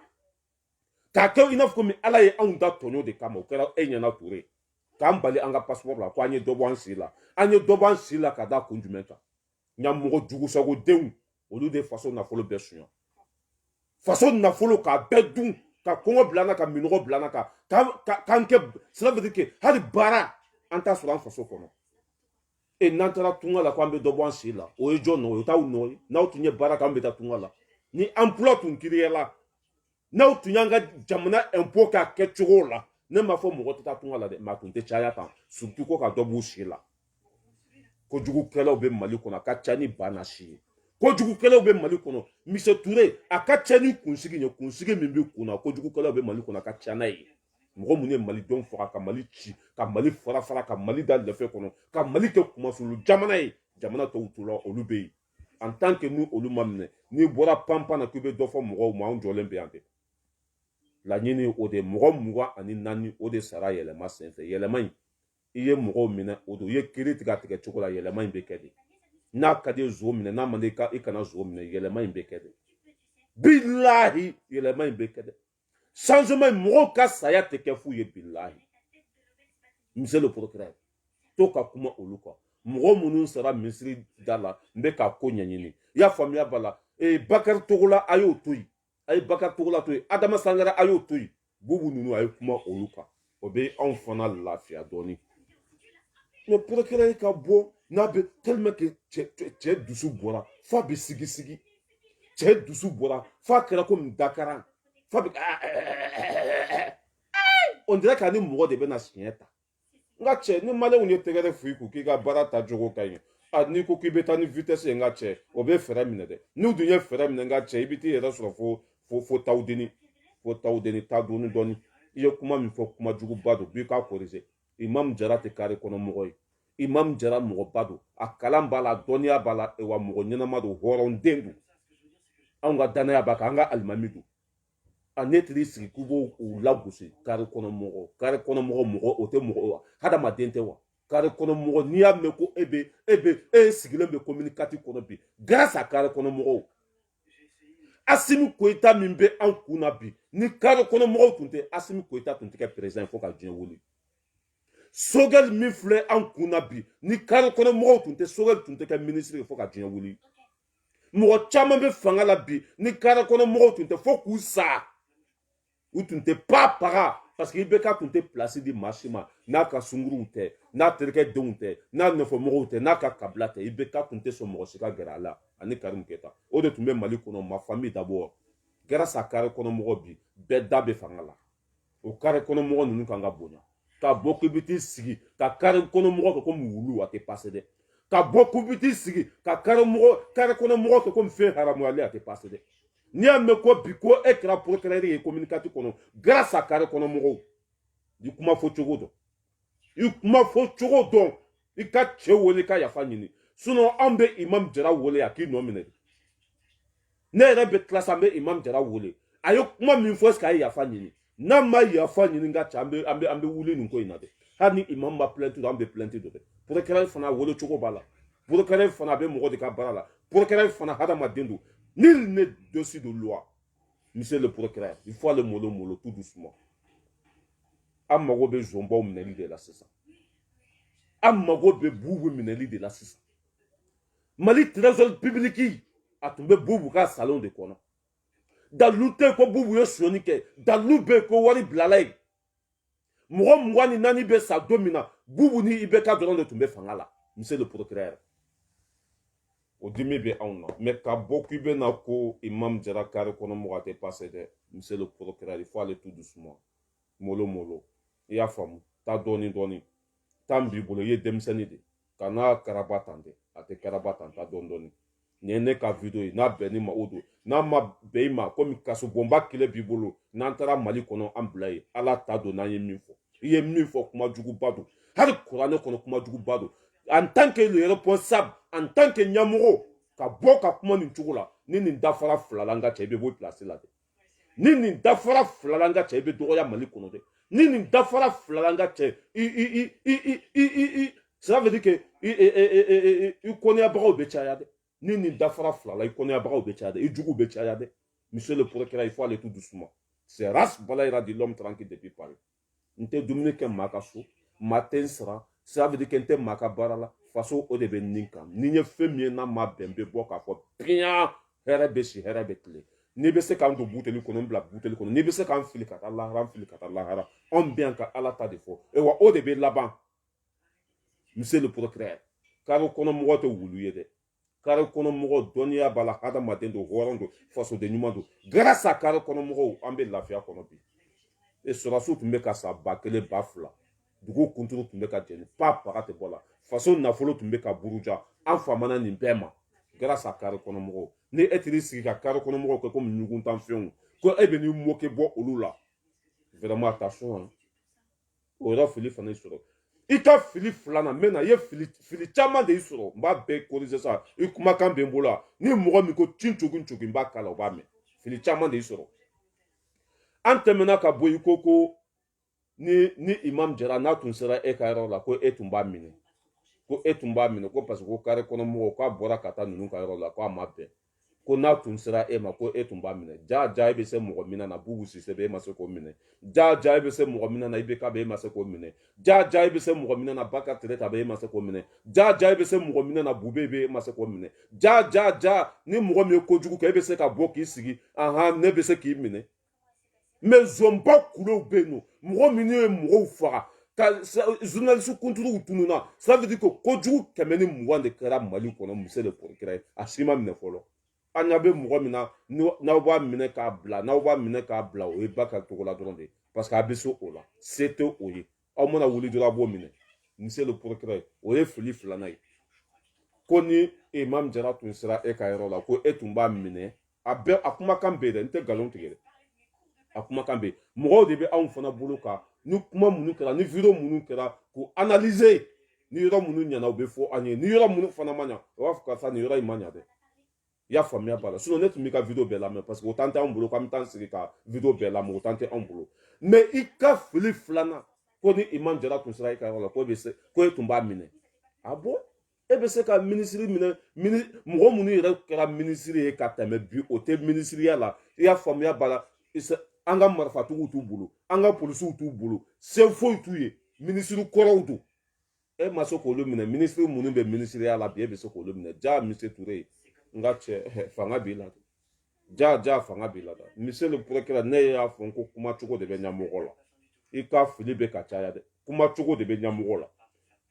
k'a kɛ i n'a fɔ komi ala ye anw da tɔɲɔ de kama o kɛra e ɲɛna ture k'an bali an ka passeport la ko an ye dɔ bɔ an si la an ye dɔ bɔ an si la ka da kun jumɛn kan ɲamɔgɔ jugusagodenw olu de faso nafolo bɛɛ suɲa faso nafolo k'a bɛɛ dun ka kɔngɔ bila an na ka minɔgɔ bila an na k'an kɛ cela veut dire que hali baara an t'a sɔrɔ an faso kɔnɔ e n'an taara tunga la ko an bɛ dɔ bɔ an si la o ye jɔn nɔ ye o t'aw nɔ ye n'aw tun ye baara kɛ an bɛ taa tunga la ni emploi tun kiriyala n'aw tun y'an ka jamana impôt k'a kɛ cogo la ne m'a fɔ mɔgɔ tɛ taa tunga la dɛ mɛ a tun tɛ caya tan surtout ko ka dɔ b'u si la kojugukɛlaw bɛ mali kɔnɔ a ka ca ni ba na si ye kojugukɛlaw bɛ mali kɔnɔ mise ture a ka ca ni kunsigi ye kunsigi min bɛ kun na kojugukɛlaw bɛ mali kɔnɔ a ka ca n'a ye mɔgɔ mun ye malidenw faga ka mali ci ka mali fara fara ka mali da lɛfɛ kɔnɔ ka mali kɛ kumasulu jamana ye jamana tɔw tora olu bɛ yen en tant que ni olu ma minɛ n'i bɔra panpan na k'i bɛ dɔ fɔ mɔgɔw ma anw jɔlen bɛ yan dɛ laɲini o de mɔgɔ 24 o de sara yɛlɛma senfɛ yɛlɛma in i ye mɔgɔw minɛ o do i ye kiiri tigɛ a tigɛ cogo la yɛlɛma in bɛ kɛ de n'a ka di ye zo minɛ n'a man di i kana zo minɛ yɛlɛma in bɛ kɛ de bilahi yɛlɛma in bɛ kɛ de changement in mɔgɔw ka saya tɛ kɛ fu ye bilahi monsieur le procureur to ka kuma olu kan mɔgɔ minnu sara misiri da la n bɛ ka ko ɲɛɲini i y'a faamuya ba la bakari togola a y'o to yen a ye bakari togola to yen adama sangara a y'o to yen bubu ninnu a ye kuma olu kan o bɛ anw fana lafiya dɔɔnin mɛ procureur ka bɔ n'a bɛ tellement que cɛ dusu bɔra f'a bɛ sigi sigi cɛ dusu bɔra f'a kɛra komi dakaran f'a bɛ on dirait k'a ni mɔgɔ de bɛna siɲɛ ta n ka cɛ ni maliyɛnw ye tɛgɛrɛ f'i kun k'i ka baara ta cogo ka ɲi n'i ko k'i bɛ taa ni vitesse ye n ka cɛ o bɛ fɛɛrɛ minɛ dɛ n'u dun ye fɛɛrɛ minɛ n ka cɛ i bɛ t'i yɛrɛ sɔrɔ fo tawudeni ta doni dɔɔni i ye kuma min fɔ kuma juguba don b'i k'a corriger imam jara tɛ kare kɔnɔ mɔgɔ ye imam jara mɔgɔba don a kalan b'a la dɔnniya b'a la wa mɔgɔ ɲɛnama don hɔrɔnden don anw ka danaya b'a kan an ka alimami don ne tiri sigi k'u b'o lagosi kare kɔnɔ mɔgɔ o tɛ mɔgɔ hadamaden tɛ wa kare kɔnɔ mɔgɔ n'i y'a mɛn ko e sigilen bɛ communicati kɔnɔ bi grâce à kare kɔnɔ mɔgɔw Assimi Koïta min bɛ an kun na bi ni kare kɔnɔ mɔgɔw tun tɛ Assimi Koïta tun tɛ kɛ président fo ka diɲɛ wuli Sogɛl min filɛ an kun na bi ni kare kɔnɔ mɔgɔw tun tɛ Sogɛl tun tɛ kɛ ministre fo ka diɲɛ wuli mɔgɔ caman bɛ fanga la bi ni kare kɔnɔ mɔgɔw tun tɛ fo k'u sa u tun tɛ pa paga parce que i bɛ ka tun tɛ place di maa si ma n'a ka sunguruw tɛ n'a terikɛ denw tɛ n'a nɔfɛmɔgɔw tɛ n'a ka kabila tɛ i bɛ ka tun tɛ sɔn mɔgɔ si ka gɛrɛ a la ani Karimu Keyita o de tun bɛ Mali kɔnɔ ma famille d'abord grâce à kare kɔnɔ mɔgɔ bi bɛɛ da bɛ fanga la o kare kɔnɔ mɔgɔ ninnu kan ka bonya ka bɔ k'i bɛ t'i sigi ka kare kɔnɔ mɔgɔ kɛ komi wulu a tɛ passe dɛ ka bɔ k'i bɛ t'i sigi ka kare kɔnɔ mɔgɔ kɛ komi fɛn haramuyalen a tɛ passe dɛ n'i y'a mɛn ko bi ko e kɛra procureur ye communicati kɔnɔ grâce à kare kɔnɔ mɔgɔw i kuma fɔ cogo dɔn i kuma fɔ cogo dɔn i ka cɛ wele i ka yafa ɲini sinon an bɛ imam jara wele a k'i nɔ minɛ ne yɛrɛ bɛ classe an bɛ imam jara wele a ye kuma min fɔ est-ce que a ye yafa ɲini n'a ma yafa ɲini n ka cɛ an bɛ wuli nin ko in na dɛ hali ni imam ma plainte don an bɛ plainte don dɛ procureur fana wele cogo b'a la procureur fana a bɛ mɔgɔ de ka baara la procureur fana hadamaden don nul n'est au-dessus de loi monsieur le procureur il faut aller mollo tout doucement an mago bɛ zonbaw minɛli de la sisan an mago bɛ bubu minɛli de la sisan Mali trésor public a tun bɛ bubu ka salon de kɔnɔ dalu tɛ ko bubu ye sonyani kɛ dalu bɛ ko wari bilala yen mɔgɔ 24 bɛ sa don min na bubu ni IBK dɔrɔn de tun bɛ fanga la monsieur le procureur o dimi bɛ anw na mais ka bɔ k'i bɛ na ko imam jara kare kɔnɔ mɔgɔ a tɛ passe dɛ monsieur le procureur il faut aller tout doucement mollo i y'a faamu taa dɔɔni dɔɔni tan b'i bolo i ye denmisɛnnin de ka n'a karaba tan dɛ a tɛ karaba tan ta dɔɔni dɔɔni ni ne ka video n'a bɛn ni ma o don n'a ma bɛn i ma komi kasobonba kɛlɛ b'i bolo n'an taara mali kɔnɔ an bila ye ala ta don n'an ye min fɔ i ye min fɔ kuma juguba don hali kuranɛ kɔnɔ kuma juguba don en tant que le responsable en tant que ɲɛmɔgɔ ka bɔ ka kuma nin cogo la ni nin dafara fila la n ka cɛ i bɛ bɔ place la dɛ ni nin dafara fila la n ka cɛ i bɛ dɔgɔya mali kɔnɔ dɛ ni nin dafara fila la n ka cɛ cela veut dire que i kɔnɔyabagaw bɛ caya dɛ ni nin dafara fila la i kɔnɔyabagaw bɛ caya dɛ i juguw bɛ caya dɛ monsieur le procureur il faut aller tout doucement c'est race balayira de l'homme tranquille depuis Paris n tɛ dumuni kɛ maa ka so maa tɛ n sara cela veut dire que n tɛ maa ka baara la faso o de bɛ nin kan ni n ye fɛn min ye n'a ma bɛn n bɛ bɔ k'a fɔ piyan hɛrɛ bɛ si hɛrɛ bɛ tile n'i bɛ se k'an don buteli kɔnɔ n bila buteli kɔnɔ n'i bɛ se k'an fili ka taa lahara n fili ka taa lahara anw bɛ yan ka ala ta de fɔ wa o de bɛ laban monsieur le procureur kare kɔnɔmɔgɔ tɛ wulu ye dɛ kare kɔnɔmɔgɔ dɔnniya b'a la hadamaden don hɔrɔn don fasoden ɲuman don grâce à kare kɔnɔmɔgɔw an bɛ lafiya kɔnɔ bi sɔrɔsiw tun bɛ ka sa 1000 2000 dugu kunturu tun bɛ ka jɛni pa paga tɛ bɔ la faso nafolo tun bɛ ka buruja an famana nin bɛɛ ma grâce à kare kɔnɔmɔgɔw ni e tiri sigi ka kare kɔnɔmɔgɔw kɛ komi ɲuguntanfɛnw ko e bɛ n'i moke bɔ olu la vraiment attention o yɔrɔ fili fana i sɔrɔ i ka fili filanan n bɛ na i ye fili caman de y'i sɔrɔ n b'a bɛɛ corriger sa i kumakan bɛ n bolo ni mɔgɔ min ko tin cogo cogo n b'a kala o b'a mɛn fili caman de y'i sɔrɔ an tɛmɛna ka bɔ i ko ni imam jara n'a tun sera e ka yɔrɔ la ko e tun b'a minɛ ko parce que ko kare kɔnɔmɔgɔw k'a bɔra ka taa ninnu ka yɔrɔ la ko a ma bɛn ko n'a tun sera e ma ko e tun b'a minɛ ja e bɛ se mɔgɔ min na bubu sise bɛ e ma se k'o minɛ ja e bɛ se mɔgɔ min na i bɛ ka bɛ e ma se k'o minɛ ja e bɛ se mɔgɔ min na baka tere ta bɛ e ma se k'o minɛ ja e bɛ se mɔgɔ min na bube bɛ e ma se k'o minɛ ja ni mɔgɔ min ye kojugu kɛ e bɛ se ka bɔ k'i sigi ne bɛ se k'i minɛ mais zɔnba kulew bɛ yen nɔ mɔgɔ minnu ye mɔgɔw faga ka journaliste kuntigiw tununa ça veut dire que kojugu 120 de kɛra mali kɔnɔ monsieur le procureur a si ma minɛ fɔlɔ an ɲa bɛ mɔgɔ min na n'aw b'a minɛ k'a bila o ye ba ka cogo la dɔrɔn de parce que a bɛ se o la se tɛ o ye aw mana wuli dɔrɔn a b'o minɛ monsieur le procureur o ye fili filanan ye ko ni imam jara tun sera e ka yɔrɔ la ko e tun b'a minɛ a kumakan bɛ yen dɛ n tɛ nkalon tigɛ dɛ a kumakan bɛ yen mɔgɔw de bɛ anw fana bolo kan ni kuma minnu kɛra ni video minnu kɛra k'o analyser ni yɔrɔ minnu ɲɛna o bɛ fɔ an ye ni yɔrɔ minnu fana ma ɲa o b'a fɔ karisa nin yɔrɔ in ma ɲa dɛ i y'a faamuya b'a la sinon ne tun b'i ka video bɛɛ lamɛn parce que o tan tɛ anw bolo k'an bɛ taa sigi ka video bɛɛ lamɛn o tan tɛ anw bolo mais i ka fili filanan ko ni imam jara tun sera i ka yɔrɔ la ko e tun b'a minɛ a bon e bɛ se ka minisiri minɛ mɔgɔ minnu yɛrɛ kɛra minisiri ye ka tɛmɛ bi o tɛ minisiriya la i y'a faamuya b'a la an ka marifatigiw t'u bolo an ka polisiw t'u bolo se foyi t'u ye minisiri kɔrɔw don e ma se k'olu minɛ minisiri minnu bɛ minisiriya la bi e bɛ se k'olu minɛ ja monsieur Touré n ka cɛ fanga b'i la ja fanga b'i la dɛ monsieur le procureur ne y'a fɔ ko kuma cogo de bɛ ɲɛmɔgɔ la i ka fili bɛ ka caya dɛ kuma cogo de bɛ ɲɛmɔgɔ la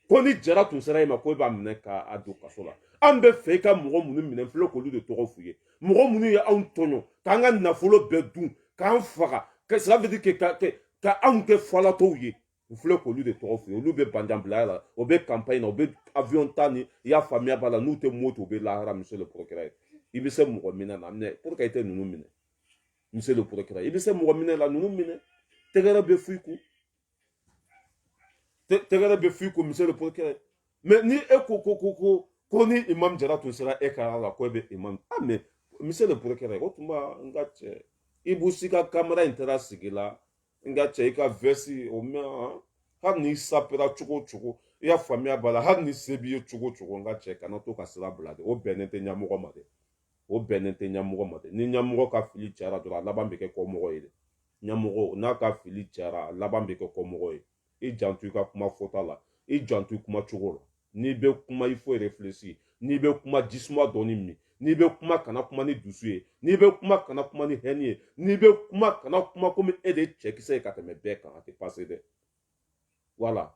ko ni jara tun sera e ma ko e b'a minɛ k'a don kaso la an bɛ fɛ i ka mɔgɔ minnu minɛ n filɛ k'olu de tɔgɔ f'u ye mɔgɔ minnu ye anw tɔɲɔ k'an ka nafolo bɛɛ dun k'an faga cela veut dire ka anw kɛ falatɔw ye n filɛ k'olu de tɔgɔ f'u ye olu bɛ banjanbilaya la o bɛ campagne na o bɛ avion ta ni i y'a faamuya b'a la n'u tɛ moto u bɛ lahara monsieur le procureur i bɛ se mɔgɔ minɛ na mais pour que i tɛ ninnu minɛ monsieur le procureur i bɛ se mɔgɔ minɛ la ninnu minɛ tɛgɛrɛ bɛ f'i kun tɛgɛrɛ bɛ f'i kun monsieur le procureur mais ni e ko ni imam jara tun sera e ka yɔrɔ la ko e bɛ imam mais monsieur le procureur o tun b'a n ka cɛ i b'u si ka kamera in taara sigi la n ka cɛ i ka vɛsi o mɛn hali n'i sapera cogo o cogo i y'a faamuya b'a la hali ni se b'i ye cogo o cogo n ka cɛ kana to ka sira bila dɛ o bɛnnen tɛ ɲɛmɔgɔ ma dɛ o bɛnnen tɛ ɲɛmɔgɔ ma dɛ ni ɲɛmɔgɔ ka fili cayara dɔrɔn a laban bɛ kɛ kɔmɔgɔ ye dɛ ɲɛmɔgɔ n'a ka fili cayara a laban bɛ kɛ kɔmɔgɔ ye i janto i ka kuma fɔta la i janto i kuma cogo la n'i bɛ kuma i faut réfléchir n'i bɛ kuma jisuma dɔɔni min n'i bɛ kuma kana kuma ni dusu ye n'i bɛ kuma kana kuma ni hɛni ye n'i bɛ kuma kana kuma komi e de ye cɛkisɛ ye ka tɛmɛ bɛɛ kan a tɛ passe dɛ voilà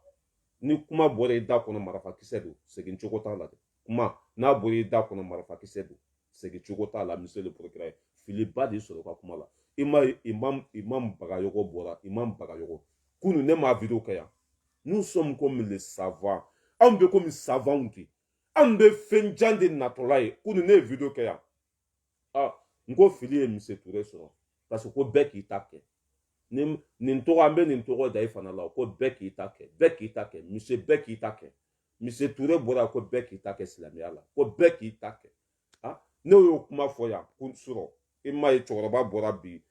ni kuma bɔra i da kɔnɔ marifakisɛ don segin cogo t'a la dɛ kuma n'a bɔra i da kɔnɔ marifakisɛ don segin cogo t'a la monsieur le procureur filiba de sɔrɔ ka kuma la i ma ye imam Bagayoko bɔra imam Bagayoko kunun ne ma video kɛ yan nous sommes comme les savants anw bɛ komi savants ten an bɛ fɛn jan de natɔla ye kunu ne ye video kɛ yan n ko fili ye Mise Ture sɔrɔ parce que ko bɛɛ k'i ta kɛ nin tɔgɔ an bɛ nin tɔgɔ da i fana la ko bɛɛ k'i ta kɛ bɛɛ k'i ta kɛ Mise bɛɛ k'i ta kɛ Mise Ture bɔra ko bɛɛ k'i ta kɛ silamɛya la ko bɛɛ k'i ta kɛ ne y'o kuma fɔ yan ko sɔrɔ i m'a ye cɛkɔrɔba bɔra bi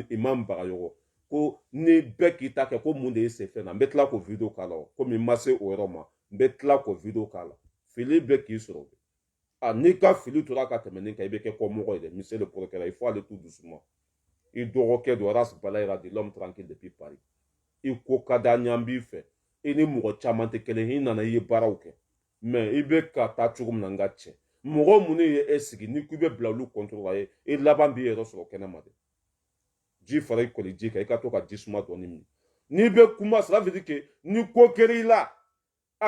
imam Bagayogo ko ni bɛɛ k'i ta kɛ ko mun de ye se fɛn na n bɛ tila k'o video k'a la komi n ma se o yɔrɔ ma n bɛ tila k'o video k'a la fili bɛɛ k'i sɔrɔ n'i ka fili tora ka tɛmɛ nin kan i bɛ kɛ kɔmɔgɔ ye dɛ Mise le Procureur il faut aller tout doucement i dɔgɔkɛ don Ras Balayira de l'homme tranquille depuis Paris i ko ka da ɲan b'i fɛ i ni mɔgɔ caman tɛ kelen i nana i ye baaraw kɛ mais i bɛ ka taa cogo min na n ka cɛ mɔgɔ minnu ye e sigi ni k'i bɛ bila olu contrôle la i laban b'i yɛrɛ sɔrɔ kɛnɛma de ji fara i kɔli ji kan i ka to ka ji suma dɔɔni min n'i bɛ kuma cela veut dire que ni ko kɛra i la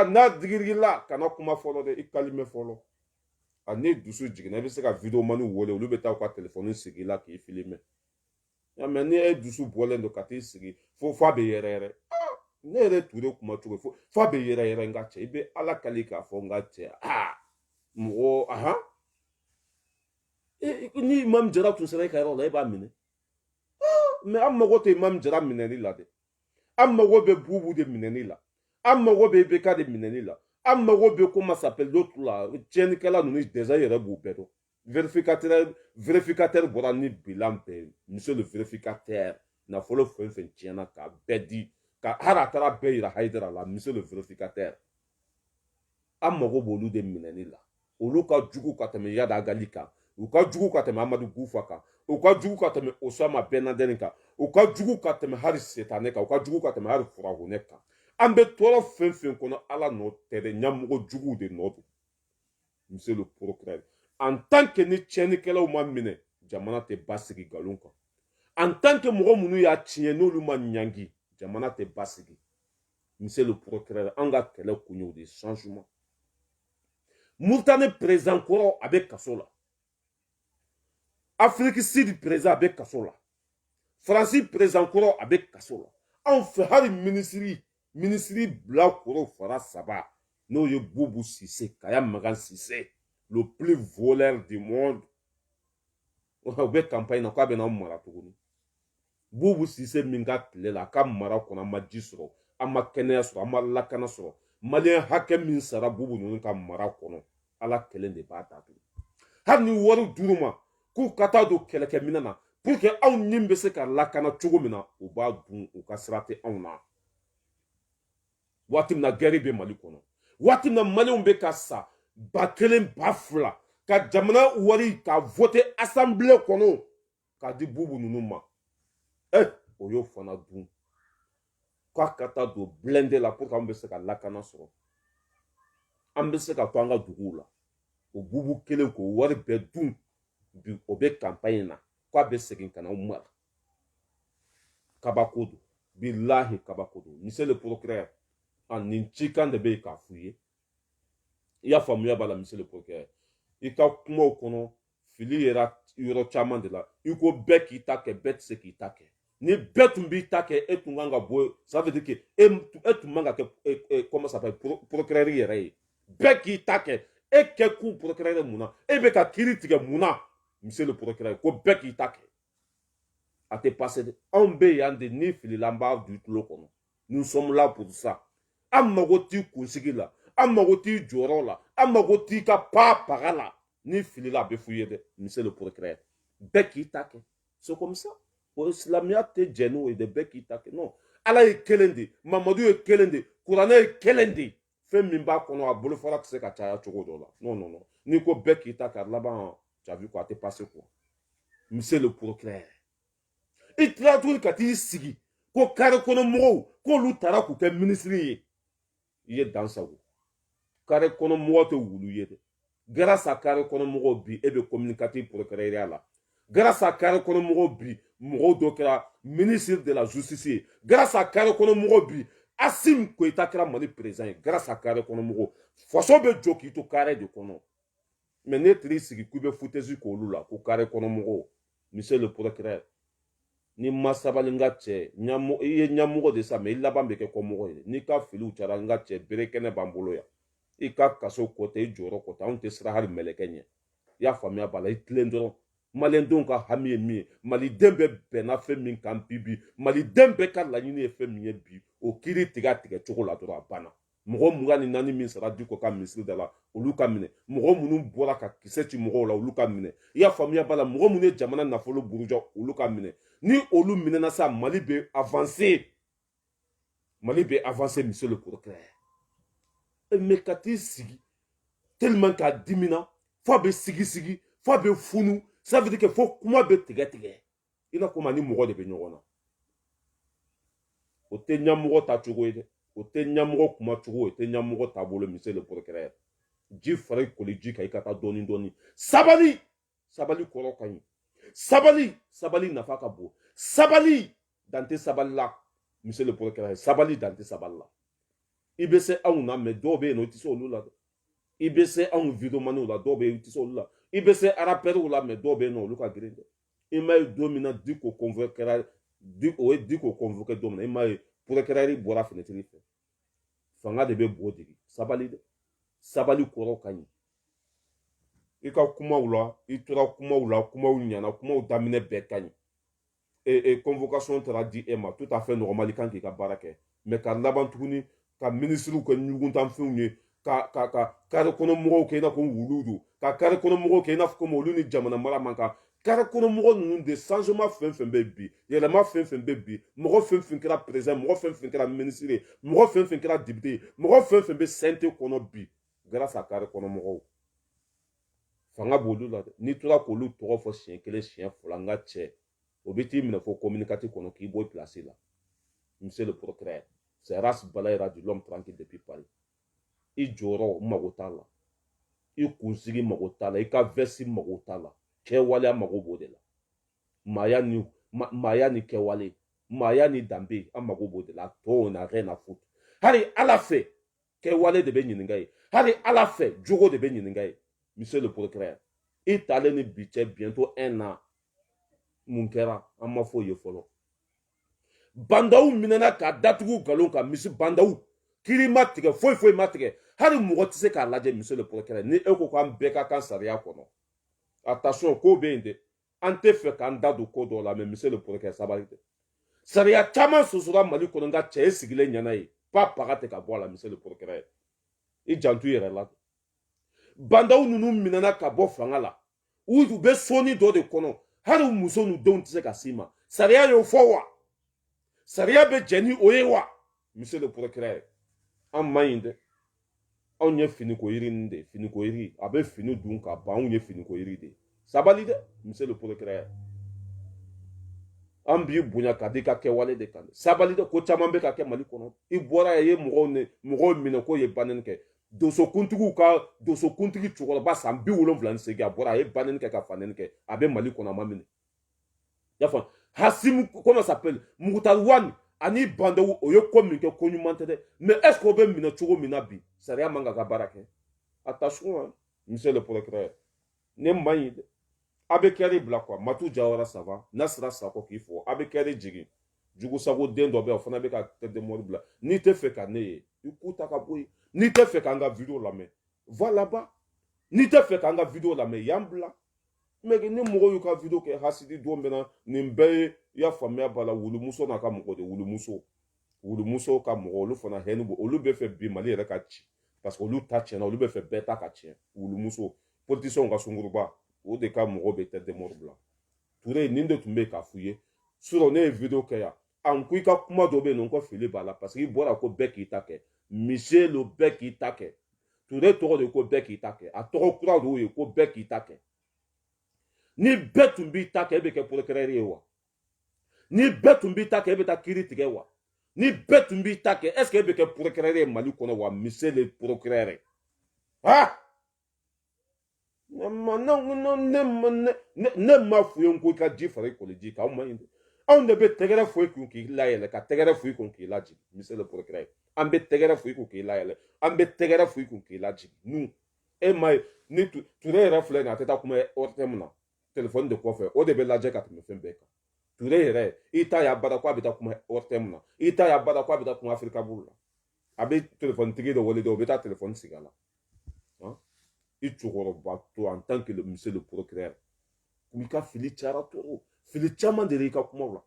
n'a digir'i la kana kuma fɔlɔ dɛ i kalime fɔlɔ ni dusu jiginna i bɛ se ka video mani wele olu bɛ taa u ka téléphone sigi la k'i filmer mais ni e dusu bɔlen don ka t'i sigi fo a bɛ yɛrɛ yɛrɛ ne yɛrɛ Ture kuma cogo fo a bɛ yɛrɛ yɛrɛ n ka cɛ i bɛ Ala kali k'a fɔ n ka cɛ mɔgɔ ni Imam Jara tun sera i ka yɔrɔ la e b'a minɛ mais an mago tɛ Imam Jara minɛli la dɛ an mago bɛ Bubu de minɛli la an mago bɛ IBK de minɛli la an mago bɛ comment s'appelle l'autre la tiɲɛnikɛla ninnu déjà i yɛrɛ b'u bɛɛ dɔn vérificateur bɔra ni bilan bɛɛ Monsieur le vérificateur nafolo fɛn fɛn tiɲɛna k'a bɛɛ di ka hali a taara bɛɛ yira Hayidara la Monsieur le vérificateur an mago b'olu de minɛli la olu ka jugu ka tɛmɛ Yada Agali kan u ka jugu ka tɛmɛ Amadu Gufa kan u ka jugu ka tɛmɛ Osama Ben Laden kan u ka jugu ka tɛmɛ hali Setane kan u ka jugu ka tɛmɛ hali Furagonɛ kan an bɛ tɔɔrɔ fɛn fɛn kɔnɔ Ala nɔ tɛ dɛ ɲɛmɔgɔ juguw de nɔ don Monsieur le Procureur en tant que ni tiɲɛnikɛlaw ma minɛ jamana tɛ basigi nkalon kan en tant que mɔgɔ minnu y'a tiɲɛ n'olu ma ɲangi jamana tɛ basigi Monsieur le Procureur an ka kɛlɛ kun y'o de changement Mauritanie président kɔrɔ a bɛ kaso la Afrique Sud président a bɛ kaso la Faransi président kɔrɔ a bɛ kaso la anw fɛ hali minisiri bilakoro fara 3 n'o ye Boubou Cissé Kaya Magan Cissé le plus voleur du monde u bɛ campagne na k'a bɛ n'anw mara tuguni Boubou Cissé min ka tile la a ka mara kɔnɔ an ma ji sɔrɔ an ma kɛnɛya sɔrɔ an ma lakana sɔrɔ maliyɛn hakɛ min sara Boubou ninnu ka mara kɔnɔ Ala kelen de b'a datugu hali ni wari d'u ma k'u ka taa don kɛlɛkɛminɛn na pour que anw ni bɛ se ka lakana cogo min na u b'a dun u ka sira tɛ anw na waati min na guerre bɛ Mali kɔnɔ waati min na maliyɛnw bɛ ka sa 1000 2000 ka jamana wari ka voter assemblée kɔnɔ k'a di Boubou ninnu ma o y'o fana dun k'a ka taa don blindé la pour que an bɛ se ka lakana sɔrɔ an bɛ se ka to an ka duguw la o Boubou kelen k'o wari bɛɛ dun bi o bɛ campagne na k'a bɛ segin ka n'aw mara kabako don bilahi kabako don Monsieur le Procureur nin cikan de bɛ yen k'a f'u ye i y'a faamuya b'a la Monsieur le Procureur i ka kumaw kɔnɔ fili yera yɔrɔ caman de la i ko bɛɛ k'i ta kɛ bɛɛ tɛ se k'i ta kɛ ni bɛɛ tun b'i ta kɛ e tun kan ka bɔ ça veut dire que e tun man ka kɛ comment ça s'appelle procureur yɛrɛ ye bɛɛ k'i ta kɛ e kɛ kun procureur mun na e bɛ ka kiiri tigɛ mun na Monsieur le Procureur ko bɛɛ k'i ta kɛ a tɛ passer dɛ anw bɛ yan de ni filila an b'a du tulo kɔnɔ nous sommes là pour ça an mago t'i kunsigi la an mago t'i jɔyɔrɔ la an mago t'i ka paga la ni filila a bɛ f'u ye dɛ Monsieur le Procureur bɛɛ k'i ta kɛ c'est comme ça o silamɛya tɛ jɛ n'o ye dɛ bɛɛ k'i ta kɛ non Ala ye kelen de Mamadu ye kelen de kuranɛ ye kelen de fɛn min b'a kɔnɔ a bolofara tɛ se ka caya cogo dɔ la non non non n'i ko bɛɛ k'i ta kɛ a laban tu as vu quoi a tɛ passer quoi Monsieur le Procureur i tila tuguni ka t'i sigi ko kare kɔnɔ mɔgɔw k'olu taara k'u kɛ minisiri ye i ye dansago kare kɔnɔ mɔgɔ tɛ wulu ye dɛ grâce à kare kɔnɔ mɔgɔw bi e bɛ communicatif procureur la grâce à kare kɔnɔ mɔgɔw bi mɔgɔw dɔ kɛra ministre de la justice ye grâce à kare kɔnɔ mɔgɔw bi Assimi Goïta kɛra Mali président ye grâce à kare kɔnɔ mɔgɔw faso bɛ jɔ k'i to kare de kɔnɔ mais ne tiri sigi k'u bɛ foutaise k'olu la ko kare kɔnɔ mɔgɔw Monsieur le Procureur ni ma sabali n ka cɛ i ye ɲɛmɔgɔ de sa mais i laban bɛ kɛ kɔmɔgɔ ye n'i ka filiw cayara n ka cɛ bere kɛnɛ b'an bolo yan i ka kaso kota i jɔyɔrɔ kota anw tɛ sira hali mɛlɛkɛ ɲɛ i y'a faamuya b'a la i tilen dɔrɔn maliyɛndenw ka hami ye min ye maliden bɛɛ bɛnna fɛn min kan bi maliden bɛɛ ka laɲini ye fɛn min ye bi o kiiri tigɛ a tigɛ cogo la dɔrɔn a banna mɔgɔ 24 min sara Diko ka misiri da la olu ka minɛ mɔgɔ minnu bɔra ka kisɛ ci mɔgɔw la olu ka minɛ i y'a faamuya b'a la mɔgɔ minnu ye jamana nafolo buruja olu ka minɛ ni olu minɛna sa Mali bɛ avancer monsieur le procureur mais ka t'i sigi tellement k'a dimina fo a bɛ sigi fo a bɛ funu ça veut dire que fo kuma bɛ tigɛ i n'a fɔ ni mɔgɔ de bɛ ɲɔgɔn na o tɛ ɲɛmɔgɔ ta cogo ye dɛ o tɛ ɲɛmɔgɔ kuma cogo o tɛ ɲɛmɔgɔ taabolo monsieur le procureur ji fara i koli ji kan i ka taa dɔɔni sabali kɔrɔ ka ɲi sabali nafa ka bon sabali dan tɛ sabali la monsieur le procureur sabali dan tɛ sabali la i bɛ se anw na mais dɔw bɛ yen nɔ i tɛ se olu la dɛ i bɛ se anw videomaniw la dɔw bɛ yen i tɛ se olu la i bɛ se rappeurs la mais dɔw bɛ yen nɔ olu ka girin dɛ i m'a ye don min na Diko convoquera o ye Diko convoqué don min na i m'a ye procureur bɔra fenêtre fɛ fanga de bɛ b'o digi sabali kɔrɔ ka ɲi i ka kumaw la i tora kumaw la kumaw ɲana kumaw daminɛ bɛɛ ka ɲi convocation taara di e ma tout à fait normal i kan k'i ka baara kɛ mais ka laban tuguni ka ministrew kɛ ɲuguntanfɛnw ye ka kare kɔnɔ mɔgɔw kɛ i n'a fɔ wulu don ka kare kɔnɔ mɔgɔw kɛ i n'a fɔ komi olu ni jamana mara man kan kare kɔnɔ mɔgɔ ninnu de changement fɛn fɛn bɛ bi yɛlɛma fɛn fɛn bɛ bi mɔgɔ fɛn fɛn kɛra président mɔgɔ fɛn fɛn kɛra ministre ye mɔgɔ fɛn fɛn kɛra député mɔgɔ fɛn fɛn bɛ CNT kɔnɔ bi grâce à kare kɔnɔ mɔgɔw fanga b'olu la dɛ n'i tora k'olu tɔgɔ fɔ siɲɛ kelen siɲɛ fila n ka cɛ o bɛ t'i minɛ fɔ communiqué kɔnɔ k'i bɔ i place la monsieur le procureur c'est Ras Balayera de l'homme tranquille depuis Paris i jɔyɔrɔ mago t'a la i kunsigi mago t'a la i ka vɛsi mago t'a la kɛwaleya mago b'o de la maaya ni kɛwale maaya ni danbe an mago b'o de la tɔw na rien à foutre hali ala fɛ kɛwale de bɛ ɲininka ye hali ala fɛ jogo de bɛ ɲininka ye monsieur le procureur i talen ni bi cɛ bientôt 1 an mun kɛra an ma fɔ ye fɔlɔ bandaw minɛna k'a datugu galon kan misi bandaw kiri ma tigɛ foyi ma tigɛ hali mɔgɔ tɛ se k'a lajɛ monsieur le procureur ni e ko k'an bɛɛ ka kan sariya kɔnɔ attention ko bɛ yen dɛ an tɛ fɛ k'an da don ko dɔw la mais monsieur le procureur sabali tɛ sariya caman sɔsɔra Mali kɔnɔ nka cɛ e sigilen ɲɛna ye pa paga tɛ ka bɔ a la monsieur le procureur i janto i yɛrɛ la bandaw ninnu minɛna ka bɔ fanga la u bɛ soni dɔ de kɔnɔ hali muso n'u denw tɛ se ka s'i ma sariya y'o fɔ wa sariya bɛ jɛ ni o ye wa monsieur le procureur an man ɲi dɛ anw ye finiko yiri nin de finiko yiri a bɛ fini dun ka ban anw ye finiko yiri de sabali dɛ monsieur le procureur an b'i bonya ka di ka kɛwale de kan sabali dɛ ko caman bɛ ka kɛ Mali kɔnɔ i bɔra ye mɔgɔw minɛ k'o ye banni kɛ dosokuntigiw ka dosokuntigi cɛkɔrɔba san 78 a bɔra a ye banni kɛ ka fanɛni kɛ a bɛ Mali kɔnɔ a ma minɛ y'a faamu Hasimu comment ça s'appelle Mukhtar Wane ani bandaw o ye ko min kɛ ko ɲuman tɛ dɛ mais est ce que o bɛ minɛ cogo min na bi sariya man ka baara kɛ attention monsieur le procureur ne man ɲi dɛ a bɛ kɛri bila quoi Matu Jawara ça va Nasira Sakɔ k'i fɔ a bɛ kɛri jigin Jugusago den dɔ bɛ yen o fana bɛ ka tête de mort bila n'i tɛ fɛ ka ne ye i k'u ta ka bɔ yen n'i tɛ fɛ k'an ka vidéo lamɛn va là-bas n'i tɛ fɛ k'an ka vidéo lamɛn y'an bila mais ni mɔgɔw y'u ka vidéo kɛ hasidi don bɛ na nin bɛɛ ye i y'a faamuya b'a la wulumuso n'a ka mɔgɔ de wulumuso ka mɔgɔ olu fana hɛni bɔ olu bɛ fɛ bi Mali yɛrɛ ka ci parce que olu ta tiɲɛna olu bɛ fɛ bɛɛ ta ka tiɲɛ wulumuso politiciens ka sunguruba o de ka mɔgɔw bɛ tête de mort bila Touré nin de tun bɛ k'a f'u ye surɔ ne ye vidéo kɛ yan an ko i ka kuma dɔ bɛ yen nɔ n ko fili b'a la parce que i bɔra ko bɛɛ k'i ta kɛ Michel o bɛɛ k'i ta kɛ Touré tɔgɔ de ko bɛɛ k'i ta kɛ a tɔgɔ kura de y'o ye ko bɛɛ k'i ta kɛ ni bɛɛ tun b'i ta kɛ e bɛ kɛ procureur ye wa ni bɛɛ tun b'i ta kɛ e bɛ taa kiiri tigɛ wa ni bɛɛ tun b'i ta kɛ est ce que e bɛ kɛ procureur ye Mali kɔnɔ wa monsieur le procureur ah ne ma f'u ye n ko i ka ji fara i kɔlɔn ji kan anw ma ɲi dɛ anw de bɛ tɛgɛrɛ fɔ i kun k'i layɛlɛ ka tɛgɛrɛ fɔ i kun k'i lajigin monsieur le procureur an bɛ tɛgɛrɛ fɔ i kun k'i layɛlɛ an bɛ tɛgɛrɛ fɔ i kun k'i lajigin nous e ma ye ni Touré yɛrɛ filɛ nin ye a tɛ taa kuma hors thème na téléphone de kɔfɛ o de bɛ lajɛ ka tɛmɛ fɛn bɛɛ kan Touré yɛrɛ i t'a ye a bada ko a bɛ taa kuma hors thème na i t'a ye a bada ko a bɛ taa kuma Afrika bolo la a bɛ téléphone tigi dɔ wele dɛ o bɛ taa téléphone sigi a la i cɛkɔrɔba to en tant que monsieur le procureur i ka fili cayara trop fili caman de i ka kumaw la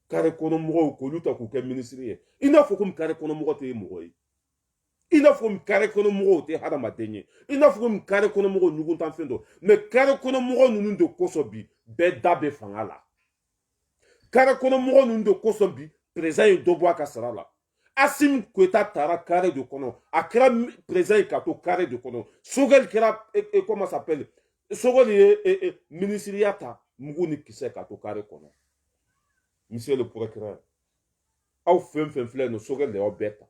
carré kɔnɔ mɔgɔw k'olu ta k'u kɛ ministre ye i n'a fɔ komi carré kɔnɔ mɔgɔ tɛ mɔgɔ ye i n'a fɔ komi carré kɔnɔ mɔgɔw tɛ hadamaden ye i n'a fɔ komi carré kɔnɔ mɔgɔw ɲuguntan fɛn dɔ mais carré kɔnɔ mɔgɔ ninnu de kosɔn bi bɛɛ da bɛ fanga la carré kɔnɔ mɔgɔ ninnu de kosɔn bi président ye dɔ bɔ a ka sara la Assimi Goïta taara carré de kɔnɔ a kɛra président ye ka to carré de kɔnɔ Sogɛli kɛra comment ça s'appelle Sogɛli ye ministériya ta mugu ni kisɛ ka to carré kɔnɔ monsieur le procureur aw fɛn fɛn filɛ nin Sogɛli de y'aw bɛɛ ta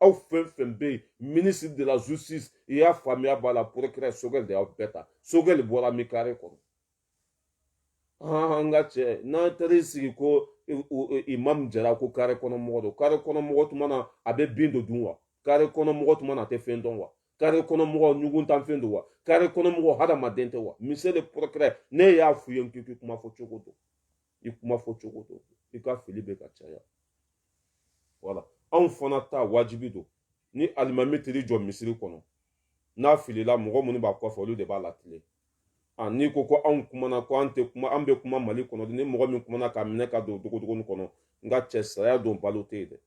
aw fɛn fɛn bɛ yen ministre de la justice i y'a faamuya b'a la procureur Sogɛli de y'aw bɛɛ ta Sogɛli bɔra min carré kɔnɔ an ka cɛ n'an taara sigi ko imam jara ko carré kɔnɔ mɔgɔ don carré kɔnɔ mɔgɔ tuma na a bɛ bin dɔ dun wa carré kɔnɔ mɔgɔ tuma na a tɛ fɛn dɔn wa carré kɔnɔ mɔgɔ ɲuguntan fɛn don wa carré kɔnɔ mɔgɔ hadamaden tɛ wa monsieur le procureur ne y'a f'u ye k'i kuma fɔ cogo don i kuma fɔ cogo don i ka fili bɛ ka caya voilà anw fana ta wajibi don ni alimami tiri jɔ misiri kɔnɔ n'a filila mɔgɔ minnu b'a kɔfɛ olu de b'a latile n'i ko ko anw kumana ko an tɛ kuma an bɛ kuma Mali kɔnɔ ni mɔgɔ min kumana ka minɛ ka don dogodogoni kɔnɔ n ka cɛ saya don balo tɛ yen dɛ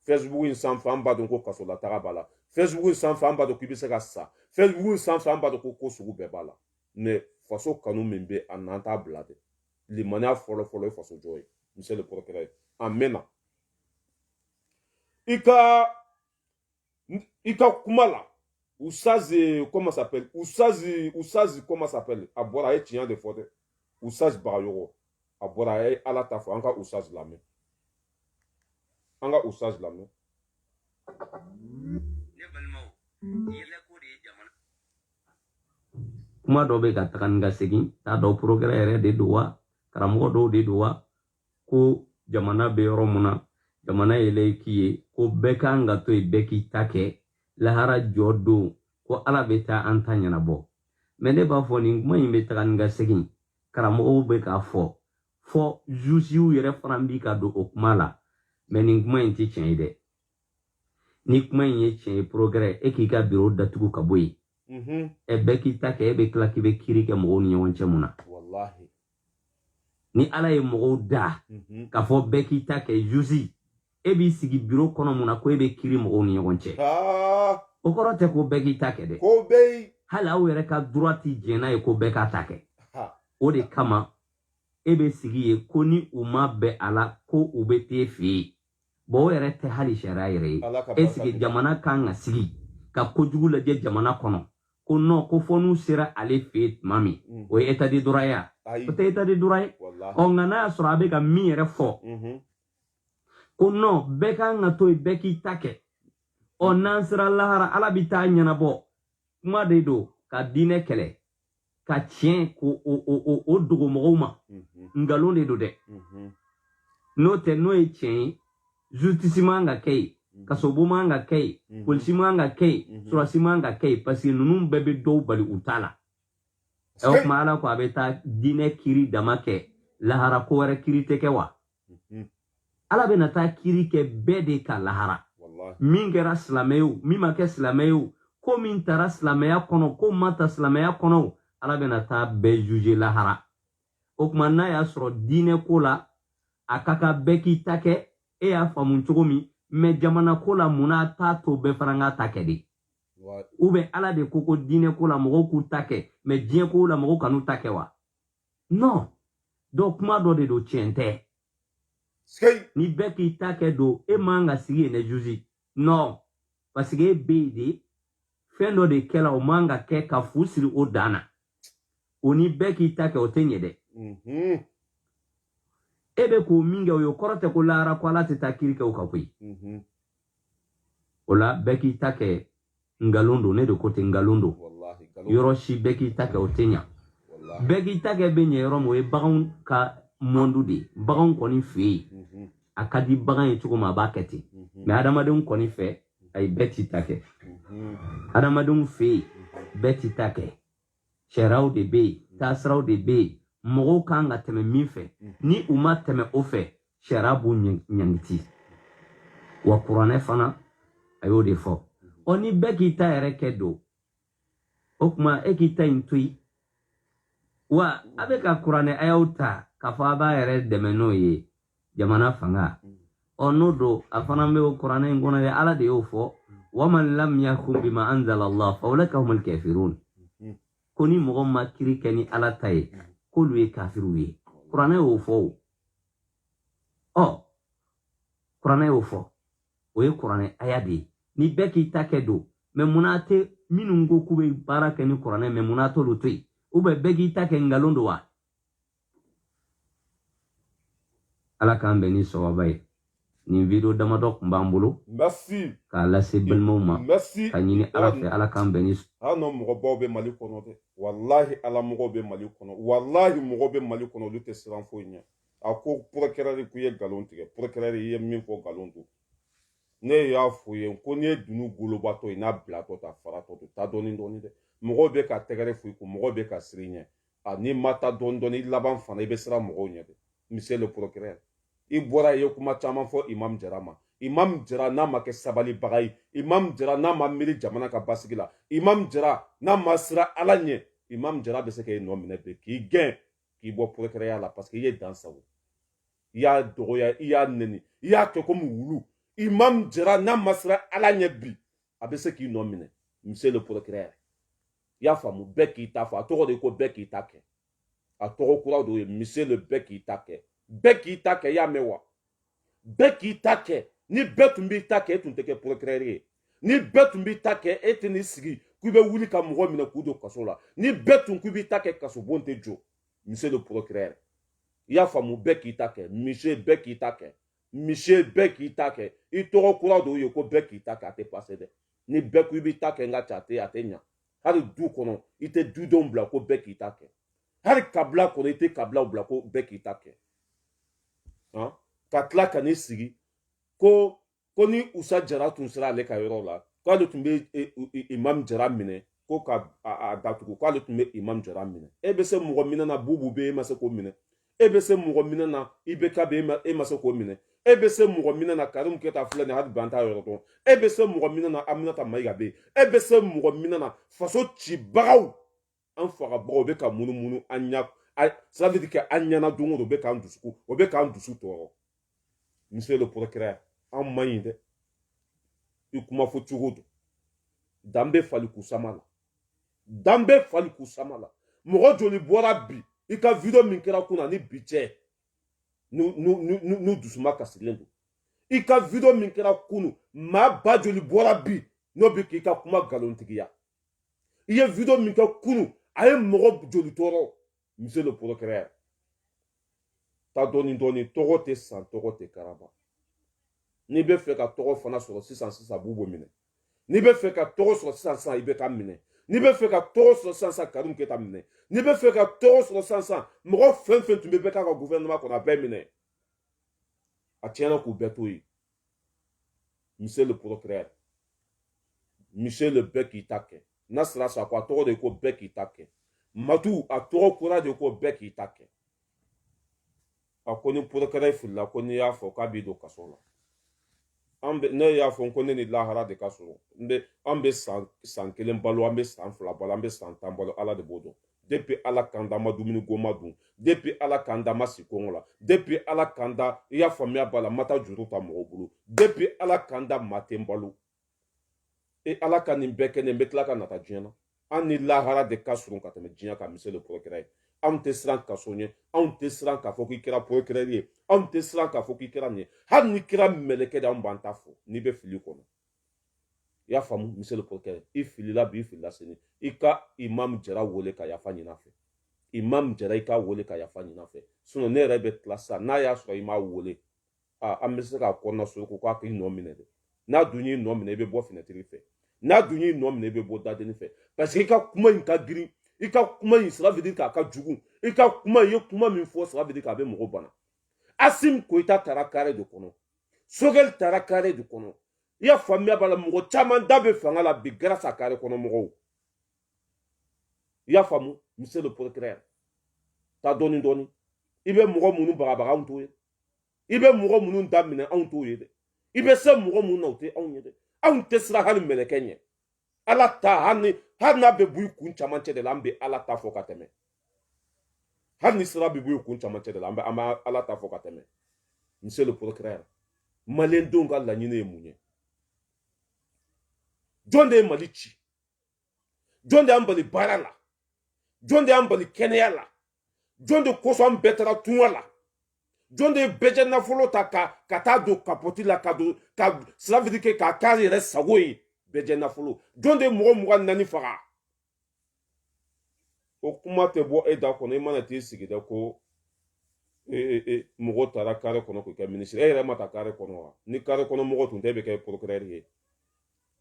Facebook in sanfɛ an b'a dɔn ko kasolataga b'a la Facebook in sanfɛ an b'a dɔn k'i bɛ se ka sa Facebook in sanfɛ an b'a dɔn ko sugu bɛɛ b'a la mais faso kanu min bɛ a n'an t'a bila dɛ limaniya fɔlɔ-fɔlɔ ye faso jɔ ye monsieur le procureur a mɛnna i ka kuma la Usazi, comment ça s'appelle? Usazi, comment ça s'appelle? A bora e tiɲɛ de fɔ dɛ. Usazi Bagayogo. A bora e ala ta fɔ an ka Usazi lamɛn. An ka Usazi lamɛn. Ne balimaw, yɛlɛ ko de ye jamana. Kuma dɔ bɛ ka taga ni ka segin, t'a dɔn procureur yɛrɛ de don wa, karamɔgɔ dɔw de don wa, ko jamana bɛ yɔrɔ mun na, jamana yɛlɛ k'i ye, ko bɛɛ kan ka to yen, bɛɛ k'i ta kɛ. Lahara jɔ don ko ala bɛ taa an ta ɲɛnabɔ mais ne b'a fɔ nin kuma in bɛ taga ni ka segin karamɔgɔw bɛ k'a fɔ jusiw yɛrɛ fana bi ka don o kuma la mais nin kuma in tɛ tiɲɛ ye dɛ ni kuma in ye tiɲɛ ye progrès e k'i ka bureau datugu ka bɔ yen bɛɛ k'i ta kɛ e bɛ tila k'i bɛ kiiri kɛ mɔgɔw ni ɲɔgɔn cɛ mun na wallahi ni ala ye mɔgɔw da k'a fɔ bɛɛ k'i ta kɛ jusi e b'i sigi bureau kɔnɔ mun na ko e bɛ kiiri mɔgɔw ni ɲɔgɔn cɛ o kɔrɔ tɛ ko bɛɛ k'i ta kɛ dɛ ko bɛɛ hali aw yɛrɛ ka droit tɛ jɛn'a ye ko bɛɛ k'a ta kɛ o de kama e bɛ sigi ye ko ni u ma bɛn a la ko u bɛ t'e fɛ yen bon o yɛrɛ tɛ hali sariya yɛrɛ ye e sigi jamana kan ka sigi ka kojugu lajɛ jamana kɔnɔ ko non ko fɔ n'u sera ale fɛ yen tuma min o ye état de droit ye o tɛ état de droit ye nka n'a y'a sɔrɔ a bɛ ka min yɛrɛ fɔ ko non bɛɛ kan ka to yen bɛɛ k'i ta kɛ n'an sera lahara ala bɛ taa ɲɛnabɔ kuma de don ka diinɛ kɛlɛ ka tiɲɛ ko o dogo mɔgɔw ma nkalon de don dɛ n'o tɛ n'o ye tiɲɛ ye justice man ka kɛ yen kasobo man ka kɛ yen polisi man ka kɛ yen surasi man ka kɛ yen parce que ninnu bɛɛ bɛ dɔw bali u t'a la o kuma ala ko a bɛ taa diinɛ kiiri dama kɛ lahara ko wɛrɛ kiiri tɛ kɛ wa ala bɛ na taa kiiri kɛ bɛɛ de ka lahara min kɛra silamɛ ye o min ma kɛ silamɛ ye o ko min taara silamɛya kɔnɔ ko ma ta silamɛya kɔnɔ o ala bɛ na taa bɛɛ juge lahara o tuma n'a y'a sɔrɔ diinɛ ko la a ka kan bɛɛ k'i ta kɛ e y'a faamu cogo min mais jamana ko la mun na t'a to bɛɛ fana ka ta kɛ de ou bien ala de ko diinɛ ko la mɔgɔw k'u ta kɛ mais diɲɛ ko la mɔgɔw kan'u ta kɛ wa non donc kuma dɔ de don tiɲɛ tɛ ni bɛɛ k'i ta kɛ don e man ka sigi yen dɛ juge non parce que e bɛ yen de fɛn dɔ de kɛla o man ka kɛ ka fu siri o dan na o ni bɛɛ k'i ta kɛ o tɛ ɲɛ dɛ e bɛ k'o min kɛ o ye o kɔrɔ tɛ ko lahara ko ala tɛ taa kiiri kɛ o kan koyi o la bɛɛ k'i ta kɛ nkalon don ne de ko ten nkalon don yɔrɔ si bɛɛ k'i ta kɛ o tɛ ɲɛ bɛɛ k'i ta kɛ bɛ ɲɛ yɔrɔ min o ye baganw ka mɔndu de ye baganw kɔni fɛ yen a ka di bagan ye cogo min a b'a kɛ ten mais adamadenw kɔni fɛ ayi bɛɛ t'i ta kɛ adamadenw fɛ yen bɛɛ t'i ta kɛ sariyaw de bɛ yen taasiraw de bɛ yen mɔgɔw kan ka tɛmɛ min fɛ ni u ma tɛmɛ o fɛ sariya b'u ɲangiti wa kuranɛ fana a y'o de fɔ ni bɛɛ k'i ta yɛrɛ kɛ don okuma ekita intui wa abeka kurane ayauta kafaba yere demeno ye jamana fanga onodo afana me kurane ngona ya ala de yofo waman lam yakum bima anzala Allah fa ulaka humul kafirun koni mogo makiri keni ala taye kolu ye kafiru ye kurane yofo kurane yofo oye kurane ayade ni beki takedo me munate minungo kube baraka ni kurane me munato lutui ube begi take ngalondo wa ala kan beni sowabai ni video damadok mbambulo merci ka la sebel moma merci ka nyini ala fe ala kan beni hano mogo bobe mali kono de wallahi ala mogo be mali kono wallahi mogo be mali kono lute siran fo nya ako pour kerari ku ye galon tige pour kerari ye min fo galon do ne ya fo ye ko ne dunu golobato ina blato ta farato ta doni doni de mogo be ka tegere fo ko mogo be ka sirinya ani mata don doni laban fana ibe sira mogo nya de monsieur le procureur i bora ye kuma chama fo imam jarama imam jara na ma ke sabali bagay imam jara na ma miri jamana ka basigila imam jara na ma sira alanye imam jara be se ke no mine be ki gen ki bo procureur la parce que ye dans sa ya dogoya ya neni ya ke comme wulu imam jara na ma sira alanye bi abese ki no mine monsieur le procureur ya famu be ki ta fa to de ko be ki ta ke a to ko do monsieur le be ki ta ke beki take ya mewa beki take ni betumbi take etunteke procureur ni betumbi take etini sigi kube wuli ka mogo mine kudo kasola ni betum kubi take kaso bonte jo monsieur le procureur ya famu beki take monsieur beki take itoro kura do yo ko beki take ate passé de ni beku bi take nga chate atenya hari du kono ite du don bla ko beki take hari kabla kono ite kabla bla ko beki take ka tila ka ne sigi ko ni usa jara tun sera ale ka yɔrɔ la ko ale tun bɛ imam jara minɛ ko ka a datugu ko ale tun bɛ imam jara minɛ e bɛ se mɔgɔ minɛ na bubu bɛ e ma se k'o minɛ e bɛ se mɔgɔ minɛ na ibk bɛ e ma se k'o minɛ e bɛ se mɔgɔ minɛ na karim keta filɛ nin hali ban t'a yɔrɔ dɔn e bɛ se mɔgɔ minɛ na aminata mayiga bɛ e bɛ se mɔgɔ minɛ na faso cibagaw an fagabagaw bɛ ka munumunu an ɲa ça veut dire que an ɲana don o don o bɛ k'an dusu o bɛ k'an dusu tɔɔrɔ monsieur le procureur an man ɲi dɛ i kuma fɔ cogo don dan bɛ fali kusama la mɔgɔ joli bɔra bi i ka video min kɛra kunna ni bi cɛ n'u dusuma kasilen don i ka video min kɛra kunu maa ba joli bɔra bi n'o bɛ k'i ka kuma nkalontigiya i ye video min kɛ kunu a ye mɔgɔ joli tɔɔrɔ monsieur le procureur ta dɔɔni tɔgɔ tɛ san tɔgɔ tɛ karaba n'i bɛ fɛ ka tɔgɔ fana sɔrɔ sisan b'u bɔ minɛ n'i bɛ fɛ ka tɔgɔ sɔrɔ sisan i bɛ ka minɛ n'i bɛ fɛ ka tɔgɔ sɔrɔ sisan Karim Keta minɛ n'i bɛ fɛ ka tɔgɔ sɔrɔ sisan mɔgɔ fɛn fɛn tun bɛ bɛɛ ka gouvernement kɔnɔ a bɛɛ minɛ a tiɲɛna k'u bɛɛ to yen monsieur le procureur monsieur le bɛɛ k'i ta kɛ n'a sera sa ko a tɔgɔ de ko bɛɛ k'i ta kɛ matu a tɔgɔ kura de ko bɛɛ k'i ta kɛ a ko ni procureur filila ko n'i y'a fɔ k'a b'i don kaso la ne y'a fɔ ko ne ni lahara de ka sɔrɔ an bɛ san kelen balo an bɛ san fila balo an bɛ san tan balo ala de b'o dɔn depuis ala kan da ma dumuni goma dun depuis ala kan da ma si kɔngɔ la depuis ala kan da i y'a faamuya b'a la ma taa juru ta mɔgɔw bolo depuis ala kan da ma tɛ n balo ala ka nin bɛɛ kɛ ne n bɛ tila ka nata diɲɛ na an ni lahara de ka surun ka tɛmɛ diɲɛ kan monsieur le procureur anw tɛ siran kaso ɲɛ anw tɛ siran k'a fɔ k'i kɛra procureur ye anw tɛ siran k'a fɔ k'i kɛra nin ye hali ni kɛra mɛlɛkɛ de anw b'an ta fɔ n'i bɛ fili kɔnɔ i y'a faamu monsieur le procureur i filila bi i filila sini i ka imam jara wele ka yafa ɲin'a fɛ imam jara i ka wele ka yafa ɲin'a fɛ sinon ne yɛrɛ bɛ tila sisan n'a y'a sɔrɔ i m'a wele an bɛ se k'a kɔnɔna so ko k'a k'i nɔ minɛ dɛ n'a dun y'i nɔ minɛ i bɛ bɔ fenêtre fɛ n'a dun y'i nɔ minɛ i bɛ bɔ dadenni fɛ parce que i ka kuma in ka girin i ka kuma in sira veut dire k'a ka jugu i ka kuma i ye kuma min fɔ sira veut dire k'a bɛ mɔgɔ bana Asim Koita taara carré de kɔnɔ Sogɛl taara carré de kɔnɔ i y'a faamuya b'a la mɔgɔ caman da bɛ fanga la bi grâce à carré kɔnɔ mɔgɔw i y'a faamu monsieur le procureur ta dɔɔni dɔɔni i bɛ mɔgɔ minnu bagabaga anw t'o ye i bɛ mɔgɔ minnu da minɛ anw t'o ye dɛ i bɛ se mɔgɔ minnu na o tɛ anw ye dɛ anw tɛ siran hali mɛlɛkɛ ɲɛ ala ta hali har n'a bɛ b'u kun caman cɛ de la an bɛ ala ta fɔ ka tɛmɛ har ni sira bɛ b'u kun caman cɛ de la an bɛ ala ta fɔ ka tɛmɛ monsieur le procureur malien denw ka laɲini ye mun ye jɔn de ye mali ci jɔn de y'an bali baara la jɔn de y'an bali kɛnɛya la jɔn de kosɔn an bɛɛ taara tunga la jɔn de ye bɛɛ nafolo ta ka taa don kapoti la ka cela veut dire que k'a k'a yɛrɛ sago ye bɛɛ nafolo jɔn de ye mɔgɔ 24 faga o kuma tɛ bɔ e da kɔnɔ i mana t'i sigi dɛ ko mɔgɔ taara kare kɔnɔ k'o kɛ ministre e yɛrɛ ma ta kare kɔnɔ wa ni kare kɔnɔ mɔgɔ tun tɛ e bɛ kɛ procureur ye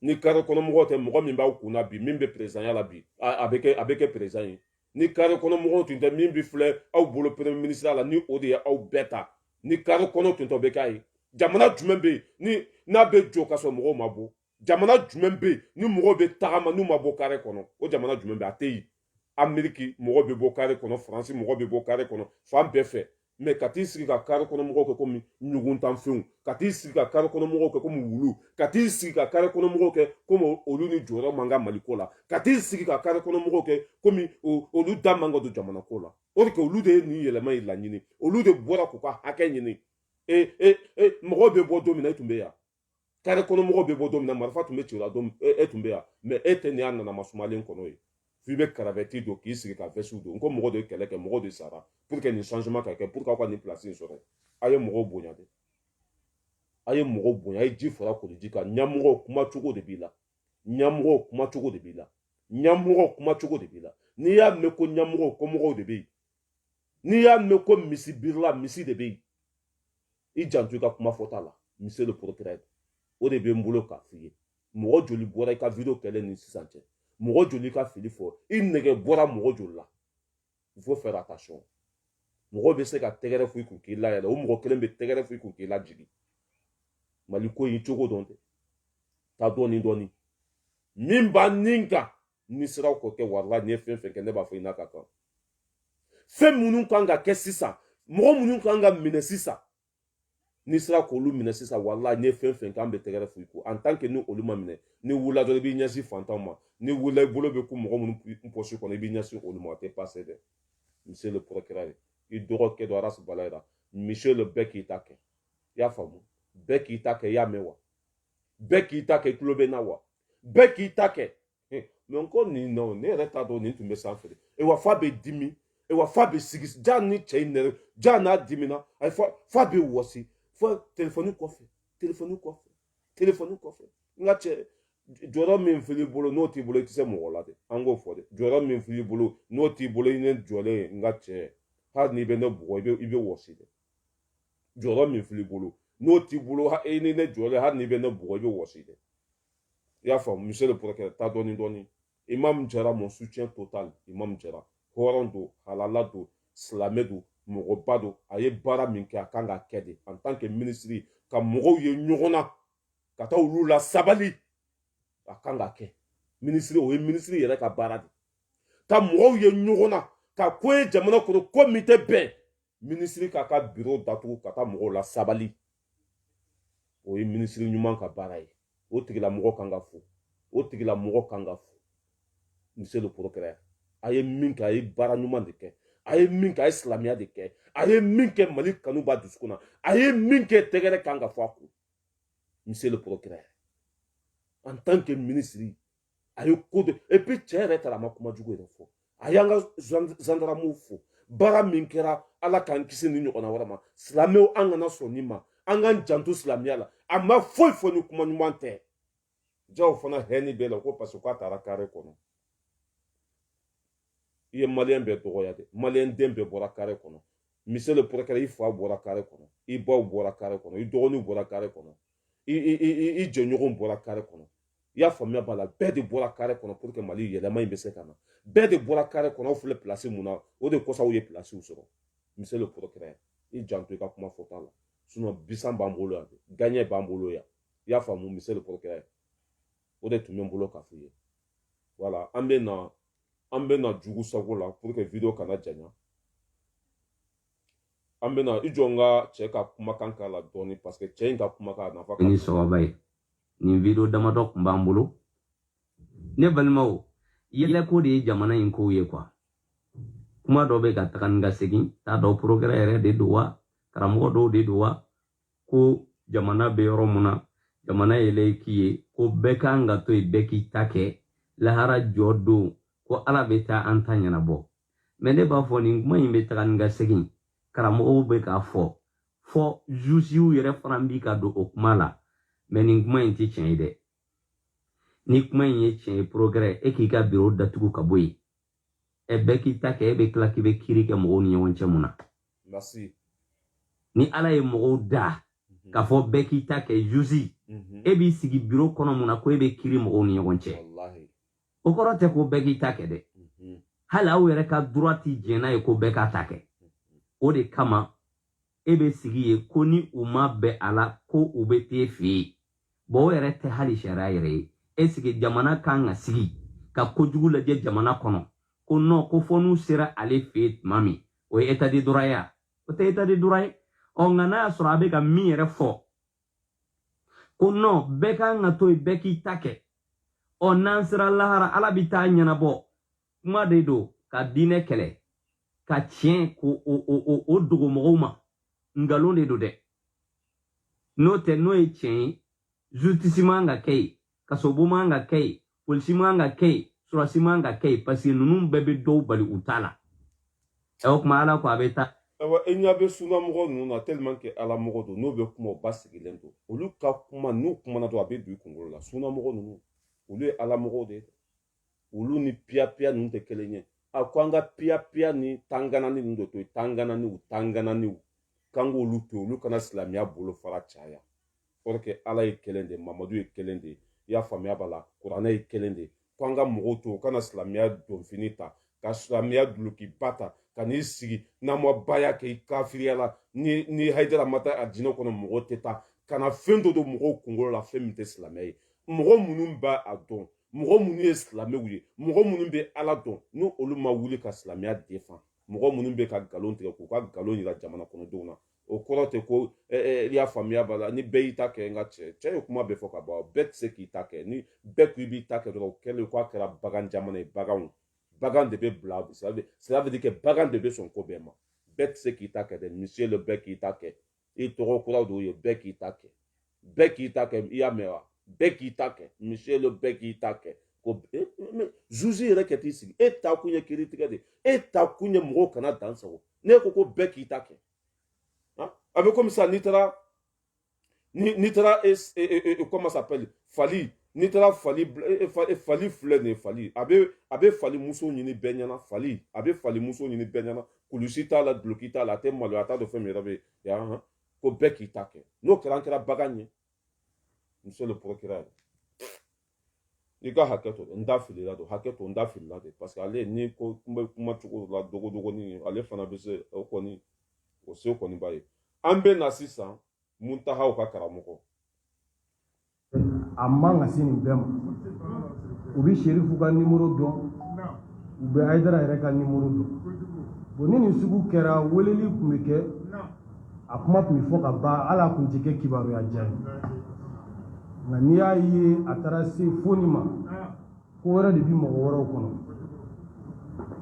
ni kare kɔnɔ mɔgɔ tɛ mɔgɔ min b'aw kunna bi min bɛ président ya la bi a bɛ kɛ président ye ni kare kɔnɔ mɔgɔ tun tɛ min bɛ filɛ aw bolo premier ministre la ni o de ye aw bɛɛ ta ni kare kɔnɔ tun tɛ o bɛ k'a ye jamana jumɛn bɛ yen ni n'a bɛ jɔ ka sɔrɔ mɔgɔw ma bɔ jamana jumɛn bɛ yen ni mɔgɔw bɛ tagama n'u ma bɔ kare kɔnɔ o jamana jumɛn bɛ yen a tɛ yen Amérique mɔgɔ bɛ bɔ kare kɔnɔ France mɔgɔ bɛ bɔ kare kɔnɔ fan bɛɛ fɛ mais ka t'i sigi ka kare kɔnɔ mɔgɔw kɛ komi ɲuguntanfɛnw ka t'i sigi ka kare kɔnɔ mɔgɔw kɛ komi wulu ka t'i sigi ka kare kɔnɔ mɔgɔw kɛ komi olu ni jɔyɔrɔ man kan Maliko la ka t'i sigi ka kare kɔnɔ mɔgɔw kɛ komi olu da man kan don jamana ko la o de kɛ olu de ye nin yɛlɛma in laɲini olu de bɔra k'u ka hakɛ ɲini mɔgɔw bɛ bɔ don min na e tun bɛ yan kare kɔnɔ mɔgɔw bɛ bɔ don min na marifa tun bɛ ci o la e tun bɛ yan mais e tɛ nin y'a nana masumalen kɔnɔ ye f'i bɛ karavɛti don k'i sigi ka vɛsiw don ko mɔgɔ de ye kɛlɛ kɛ mɔgɔ de sara pour que nin changement ka kɛ pour que aw ka nin place in sɔrɔ a ye mɔgɔw bonya de a ye mɔgɔw bonya a ye ji fara koliji kan ɲɛmɔgɔw kuma cogo de b'i la ɲɛmɔgɔw kuma cogo de b'i la ɲɛmɔgɔw kuma cogo de b'i la n'i y'a mɛn ko ɲɛmɔgɔw kɔmɔgɔw de bɛ yen n'i y'a mɛn ko misi birila misi de bɛ yen i janto i ka kuma fɔta la monsieur le procureur o de bɛ n bolo k'a f'i ye mɔgɔ joli bɔra i ka video kɛlɛ ni sisan cɛ mɔgɔ joli ka fili fɔ i nɛgɛ bɔra mɔgɔ joli la il faut faire attention mɔgɔ bɛ se ka tɛgɛrɛ fɔ i kun k'i layɛlɛ o mɔgɔ kelen bɛ tɛgɛrɛ fɔ i kun k'i lajigin mali ko in cogo dɔn tɛ taa dɔɔni dɔɔni min b'a nin kan ni siraw k'o kɛ wala ni ye fɛn fɛn kɛ ne b'a fɔ i n'a ka kan fɛn minnu kan ka kɛ sisan mɔgɔ minnu kan ka minɛ sisan ni sera k'olu minɛ sisan wala ni ye fɛn fɛn k'an bɛ tɛgɛrɛ fɔ i ko en tant que ni olu ma minɛ ni wulila dɔrɔn i b'i ɲɛsin fantanw ma ni wulila i bolo bɛ ko mɔgɔ minnu poche kɔnɔ i b'i ɲɛsin olu ma o tɛ passé dɛ monsieur le procureur i dɔgɔkɛ dɔ aras balayira monsieur le bɛɛ k'i ta kɛ i y'a faamu bɛɛ k'i ta kɛ i y'a mɛn wa bɛɛ k'i ta kɛ i tulo bɛ n na wa bɛɛ k'i ta kɛ mais n ko nin nɔ ne yɛrɛ t'a dɔn nin tun bɛ sanfɛ de wa fa bɛ dimi wa fa bɛ sigi ja ni cɛ in nɛrɛ ja n'a dimina ayi fa bɛ wɔsi fo telefɔni kɔfɛ n ka cɛ jɔyɔrɔ min fil'i bolo n'o t'i bolo i tɛ se mɔgɔ la dɛ an k'o fɔ dɛ jɔyɔrɔ min fil'i bolo n'o t'i bolo i ne jɔlen n ka cɛ hali n'i bɛ ne bugɔ i bɛ wɔsi dɛ jɔyɔrɔ min fil'i bolo n'o t'i bolo i ni ne jɔlen hali n'i bɛ ne bugɔ i bɛ wɔsi dɛ i y'a faamu monsieur le procureur taa dɔɔni dɔɔni imam jara mon soutien total imam jara hɔrɔn don halala don silamɛ don mɔgɔba don a ye baara min kɛ a kan ka kɛ de en tant que ministre ka mɔgɔw ye ɲɔgɔn na ka taa olu la sabali a kan ka kɛ ministre o ye ministre yɛrɛ ka baara de ka mɔgɔw ye ɲɔgɔn na ka ko ye jamana kɔnɔ ko min tɛ bɛn ministre k'a ka bureau datugu ka taa mɔgɔw la sabali o ye ministre ɲuman ka baara ye o tigilamɔgɔ kan ka fo o tigilamɔgɔ kan ka fo monsieur le procureur a ye min kɛ a ye baara ɲuman de kɛ a ye min kɛ a ye silamɛya de kɛ a ye min kɛ mali kanu b'a dusukun na a ye min kɛ tɛgɛrɛ kan ka fɔ a kun monsieur le procureur en tant que ministre a ye ko dɔ et puis cɛ yɛrɛ taara a ma kuma jugu yɛrɛ fɔ a y'an ka gendarmew fo baara min kɛra ala k'an kisi ni ɲɔgɔnna wɛrɛ ma silamɛw an kana sɔn nin ma an k'an janto silamɛya la a ma foyi fɔ ni kuma ɲuman tɛ jaw fana hɛni bɛɛ la ko parce que k'a taara kare kɔnɔ i ye maliyɛn bɛɛ dɔgɔya dɛ maliyɛn den bɛɛ bɔra kare kɔnɔ monsieur le procureur i fa bɔra kare kɔnɔ i baw bɔra kare kɔnɔ i dɔgɔninw bɔra kare kɔnɔ i jɛɲɔgɔnw bɔra kare kɔnɔ i y'a faamuya b'a la bɛɛ de bɔra kare kɔnɔ pour que mali yɛlɛma in bɛ se ka na bɛɛ de bɔra kare kɔnɔ aw filɛ place mun na o de kɔsɔn aw ye placesiw sɔrɔ monsieur le procureur i janto i ka kuma fɔta la sinon bisan b'an bolo yan gagnɛ b'an bolo yan i y'a faamu monsieur le procureur o de tun bɛ n bolo k'a f'i ye voilà an bɛ na jugu sago la pour que video kana janya an bɛ na i jɔ n ka cɛ ka kumakan k'a la dɔɔni parce que cɛ in ka kumakan a nafa ka ni sɔgɔba ye nin video damadɔ kun b'an bolo ne balimaw yele ko de jamana in ko ye kwa kuma do be ga takan ga segin ta do progrès de dowa karamo do de dowa ko jamana be romuna jamana yele kiye ko beka nga to beki take lahara jodo ko ala be ta antanya na bo mende ba fo ni kuma yimbe takan ga segin karamo be ka fo jusiu yere frambi ka do okmala meni kuma inti chenide ni kuma yin chen progrès e ki ka biro datugu ka boyi e beki take e be klaki be kiri ke mo ni wonche muna merci ni ala ye mo da ka fo beki take jusi e bi sigi biro kono muna ko e be kiri mo ni wonche wallahi o korote ko beki take de hala o yere ka droiti jena e ko beka take o de kama e be sigi ye ko ni uma be ala ko o be te fi bo yere te hali sharaire e sigi jamana kan nga sigi ka kojugu la je jamana kono ko no ko fonu sera ale fe mami o eta de duraya o te eta de duray o ngana surabe ka mi yere fo ko no beka nga to beki take o nansira lahara ala bita nyana bo kuma de do ka dine kele ka tien ko o dogo mogoma ngalon de do de no te no e tien justisimanga kay kasobumanga kay polisimanga kay surasimanga kay parce que nunun bebe do bali utala e o kuma ala ko abeta awa enya be suna mogo nuna tellement que ala mogo do no be kuma basigilen do olu ka kuma nu kuma na do abe du kongolo la suna mogo nunu olu ala mogo de olu ni pia nu te kelenye akwanga pia ni tangana ni ndo to tangana ni kango olu to olu kana islamia bolo fara chaya porque ala ye kelende mamadu ye kelende ya famia bala qur'ana ye kelende kwanga mogo to kana islamia don finita ka islamia duluki bata kani sigi na mo baya ke kafiriala ni haidara mata adino kono mogo teta kana fendo do mogo kongolo la femme te islamia mogo munun ba adon mogo munu ye islamia wuye mogo munun be ala don no olu ma wuli ka islamia defan mogo munun be ka galon tigɛ ko ka galon yira jamana kono dona o kɔrɔ tɛ ko ya faamuya bala ni bɛɛ y'i ta kɛ n ka cɛ ye kuma bɛɛ fɔ ka ban bɛɛ tɛ se k'i ta kɛ ni bɛɛ ko i b'i ta kɛ dɔrɔn o kɛlen k'a kɛra bagan jamana ye bagan de bɛ bila cela veut dire que bagan de bɛ sɔn ko bɛɛ ma bɛɛ tɛ se k'i ta kɛ dɛ monsieur le bɛɛ k'i ta kɛ i tɔgɔ kuraw de ye bɛɛ k'i ta kɛ bɛɛ k'i ta kɛ i y'a mɛn wa bɛɛ k'i ta kɛ monsieur le bɛɛ k'i ta kɛ ko juge yɛrɛ kɛ t'i sigi e ta kun ye kiiri tigɛ de e ta kun ye mɔgɔw kana dan sago ne ko bɛɛ k'i ta kɛ a bɛ comme ça n'i taara comment ça s'appelle fali n'i taara fali filɛ nin ye fali a bɛ fali muso ɲini bɛɛ ɲɛna fali a bɛ fali muso ɲini bɛɛ ɲɛna kulusi t'a la duloki t'a la a tɛ maloya a t'a dɔn fɛn min yɛrɛ bɛ yan ko bɛɛ k'i ta kɛ n'o kɛra an kɛra bagan ye monsieur le procureur i ka hakɛ to n da filila don hakɛ to n da filila de parce que ale ni ko kuma cogo la dogodogoni ale fana bɛ se o kɔni o se kɔni b'a ye an bɛ na sisan Muntahaw ka karamɔgɔ a man ka se nin bɛɛ ma u bɛ Sherifu ka nimoro dɔn u bɛ Hayidara yɛrɛ ka nimoro dɔn bon ni nin sugu kɛra weleli tun bɛ kɛ a kuma tun bɛ fɔ ka ban hali a tun tɛ kɛ kibaruya diya ye nka n'i y'a ye a taara se fo nin ma ko wɛrɛ de bɛ mɔgɔ wɛrɛw kɔnɔ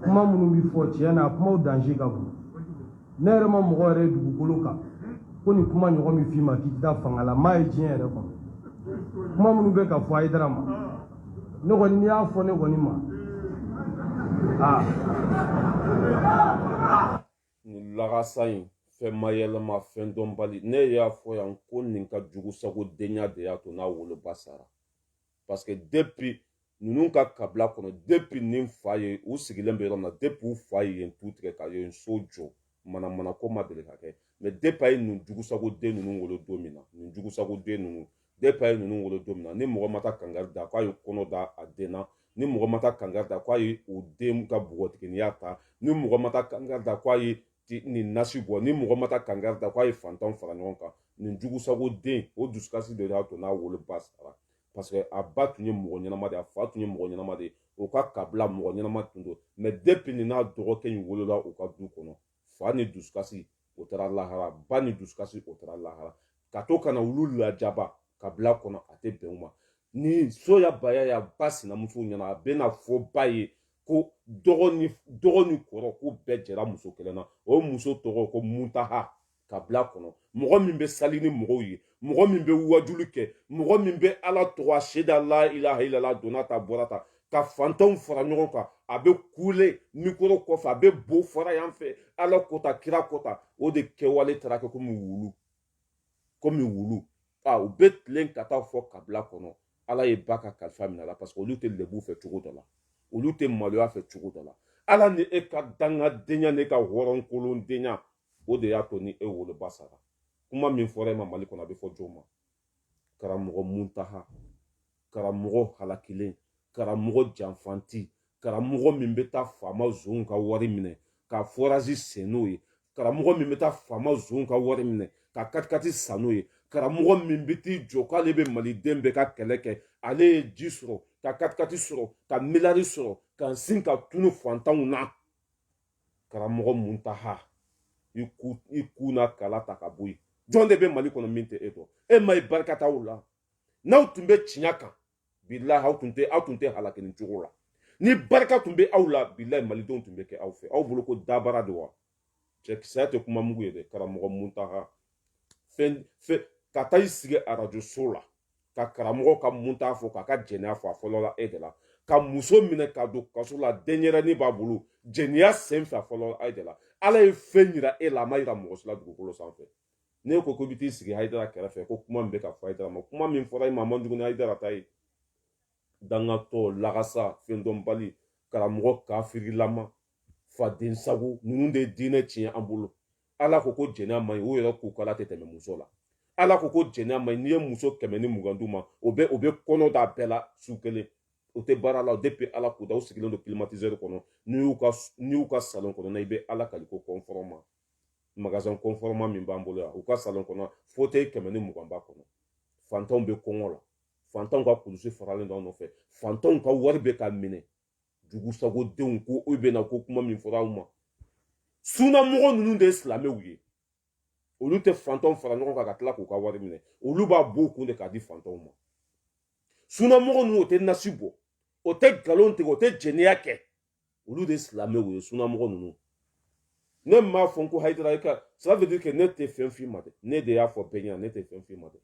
kuma minnu bɛ fɔ tiɲɛ na a kumaw danger ka bon ne yɛrɛ ma mɔgɔ yɛrɛ dugukolo kan ko nin kuma ɲɔgɔn min f'i ma k'i tɛ taa fanga la m'a ye diɲɛ yɛrɛ kɔnɔ kuma minnu bɛ ka fɔ Hayidara ma ne kɔni n'i y'a fɔ ne kɔni ma nin lagasa in fɛn mayɛlɛma fɛn dɔnbali ne y'a fɔ yan ko nin ka jugu sago denya de y'a to n'a woloba sara parce que depuis ninnu ka kabila kɔnɔ depuis nin fa ye u sigilen bɛ yɔrɔ min na depuis u fa ye yen tu tigɛ ka yen so jɔ mana ko ma deli ka kɛ mais depuis a ye nin jugusago den ninnu wolo don min na nin jugusago den ninnu depuis a ye ninnu wolo don min na ni mɔgɔ ma taa kangari da k'a ye kɔnɔ da a den na ni mɔgɔ ma taa kangari da k'a ye o den ka bɔgɔtiginiya ta ni mɔgɔ ma taa kangari da k'a ye nin nasi bɔ ni mɔgɔ ma taa kangari da k'a ye fantanw fara ɲɔgɔn kan nin jugusago den o dusukasi de y'a to n'a woloba sara parce que a ba tun ye mɔgɔ ɲɛnama de ye a fa tun ye mɔgɔ ɲɛnama de ye o ka kabila mɔgɔ ɲɛnama tun don mais depuis nin n'a dɔgɔkɛ in wolola u ka du kɔnɔ fa ni dusukasi o taara lahara ba ni dusukasi o taara lahara ka to kana olu lajaba kabila kɔnɔ a tɛ bɛn u ma ni soya baya ya basi na muso ɲana a bena fɔ ba ye ko dɔgɔni kɔrɔ ko bɛɛ jɛra muso kelen na o muso tɔgɔ ko Muntaha ka bila kɔnɔ mɔgɔ min bɛ sali ni mɔgɔw ye mɔgɔ min bɛ wajuli kɛ mɔgɔ min bɛ ala tɔgɔ seda la ilaha illallah donna ta bɔra ta ka fantanw fara ɲɔgɔn kan a bɛ kule mikoro kɔfɛ a bɛ bo fara yan fɛ ala kota kira kota o de kɛwale taara kɛ komi wulu u bɛ tilen ka taa fɔ kabila kɔnɔ ala ye ba ka kalifa minɛ la parce que olu tɛ lebu fɛ cogo dɔ la olu tɛ maloya fɛ cogo dɔ la ala ni e ka dangadenya ni ka hɔrɔnkolondenya o de y'a to ni e woloba sara kuma min fɔra e ma mali kɔnɔ a bɛ fɔ jɔn ma karamɔgɔ Muntaha karamɔgɔ halakilen karamɔgɔ janfanti karamɔgɔ min bɛ taa faama zonw ka wari minɛ ka forage sen n'o ye karamɔgɔ min bɛ taa faama zonw ka wari minɛ ka katikati san n'o ye karamɔgɔ min bɛ t'i jɔ k'ale bɛ maliden bɛɛ ka kɛlɛ kɛ ale ye ji sɔrɔ ka katikati sɔrɔ ka miliyari sɔrɔ ka sin ka tunu fantanw na karamɔgɔ Muntaha i ku n'a kala ta ka bɔ yen jɔn de bɛ mali kɔnɔ min tɛ e dɔn e ma i barika t'aw la n'aw tun bɛ tiɲɛ kan bilahi aw tun tɛ halaki nin cogo la ni barika tun bɛ aw la bilahi malidenw tun bɛ kɛ aw fɛ aw bolo ko dabara de wa cɛkisɛya tɛ kuma mugu ye dɛ karamɔgɔ Muntaha ka taa i sigi arajo so la ka karamɔgɔ ka Muntaha fɔ k'a ka jɛnɛya fɔ a fɔlɔ la e de la ka muso minɛ ka don kaso la denyɛrɛnin b'a bolo jɛnɛya sen fɛ a fɔlɔ la e de la ala ye fɛn yira e la a ma yira mɔgɔ si la dugukolo sanfɛ ne ko i bɛ t'i sigi Hayidara kɛrɛfɛ ko kuma min bɛ ka fɔ Hayidara ma kuma min fɔra i ma a man jugu ni Hayidara ta ye dangatɔ lagasa fɛndɔnbali karamɔgɔ kafirilama faden sago ninnu de ye diinɛ tiɲɛ an bolo ala ko jɛnɛya man ɲi o yɛrɛ k'u kala tɛ tɛmɛ muso la ala ko jɛnɛya man ɲi n'i ye muso 120 d'u ma o bɛ kɔnɔ da bɛɛ la su kelen o tɛ baara la depuis ala k'u da u sigilen don climatiseur kɔnɔ n'i y'u ka salon kɔnɔ i bɛ ala kali ko conforme magasin conforme min b'an bolo yan u ka salon kɔnɔ fauteuil 120 b'a kɔnɔ fantanw bɛ kɔngɔ la fantanw ka kulusi faralen don an nɔfɛ fantanw ka wari bɛ ka minɛ jugusagodenw ko u bɛna ko kuma min fɔra aw ma sunamɔgɔ ninnu de ye silamɛw ye olu tɛ fantanw fara ɲɔgɔn kan ka tila k'u ka wari minɛ olu b'a bɔ u kun de k'a di fantanw ma sunamɔgɔ ninnu o tɛ nasi bɔ o tɛ nkalon tigɛ o tɛ jɛnɛya kɛ olu de ye silamɛw ye sunamɔgɔ ninnu ne m'a fɔ ko Hayidara ça veut dire que ne tɛ fɛn f'i ma dɛ ne de y'a fɔ bɛɛ ɲɛna ne tɛ fɛn f'i ma dɛ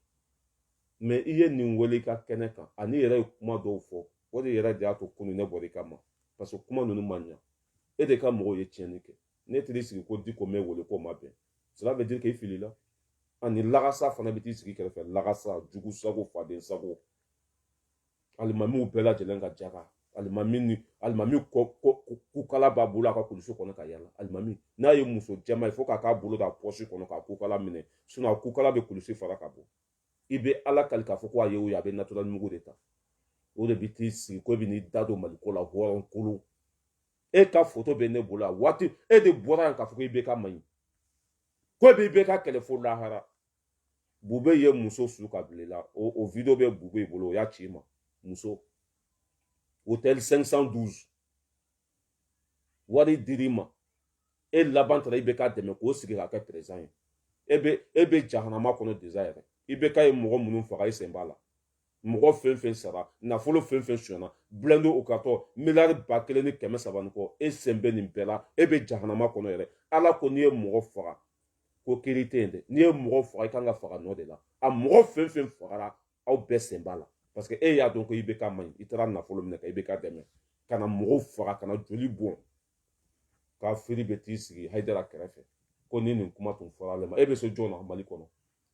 mais i ye nin wele i ka kɛnɛ kan ani yɛrɛ ye kuma dɔw fɔ o de yɛrɛ de y'a to kunun ne bɔra i kama parce que kuma ninnu man ɲa e de ka mɔgɔw ye tiɲɛni kɛ ne t'i sigi ko di ko mɛ wele ko ma bɛn cela veut dire que i filila ani lagasa fana bɛ t'i sigi kɛrɛfɛ lagasa jugu sago faden sago alimamiw bɛɛ lajɛlen ka jaga alimami kukala b'a bolo a ka kulusi kɔnɔ ka yala alimami n'a ye muso jɛma ye fo k'a bolo da pɔsi kɔnɔ ka kukala minɛ sinon a kukala bɛ kulusi fara ka bɔ i bɛ ala kali k'a fɔ ko a ye o ye a bɛ natural mugu de ta o de bɛ t'i sigi ko e bɛ n'i da don maliko la hɔrɔnkolo e ka foto bɛ ne bolo a waati e de bɔra yan k'a fɔ ko i bɛ ka man ɲi ko e bɛ ka kɛlɛ fo lahara Bube ye muso su ka bila la o video bɛ Bube bolo o y'a ci ma muso hôtel 512 wari dir'i ma e laban taara i bɛ ka dɛmɛ k'o sigi k'a kɛ président ye e bɛ jahanama kɔnɔ déjà yɛrɛ i bɛ ka ye mɔgɔ minnu faga i sen b'a la mɔgɔ fɛn fɛn sara nafolo fɛn fɛn sonyana blendo o ka tɔ miliyari 1,300 ni kɔ e sen bɛ nin bɛɛ la e bɛ jahanama kɔnɔ yɛrɛ ala ko n'i ye mɔgɔ faga ko kiri tɛ yen dɛ n'i ye mɔgɔ faga i kan ka faga nɔ de la a mɔgɔ fɛn fɛn fagara aw bɛɛ sen b'a la parce que e y'a dɔn ko i bɛ ka man ɲi i taara nafolo minɛ ka i bɛ ka dɛmɛ ka na mɔgɔw faga ka na joli bɔn k'a firi bɛ t'i sigi Hayidara kɛrɛfɛ ko ni nin kuma tun fɔra ale ma e bɛ se jɔn na Mali kɔnɔ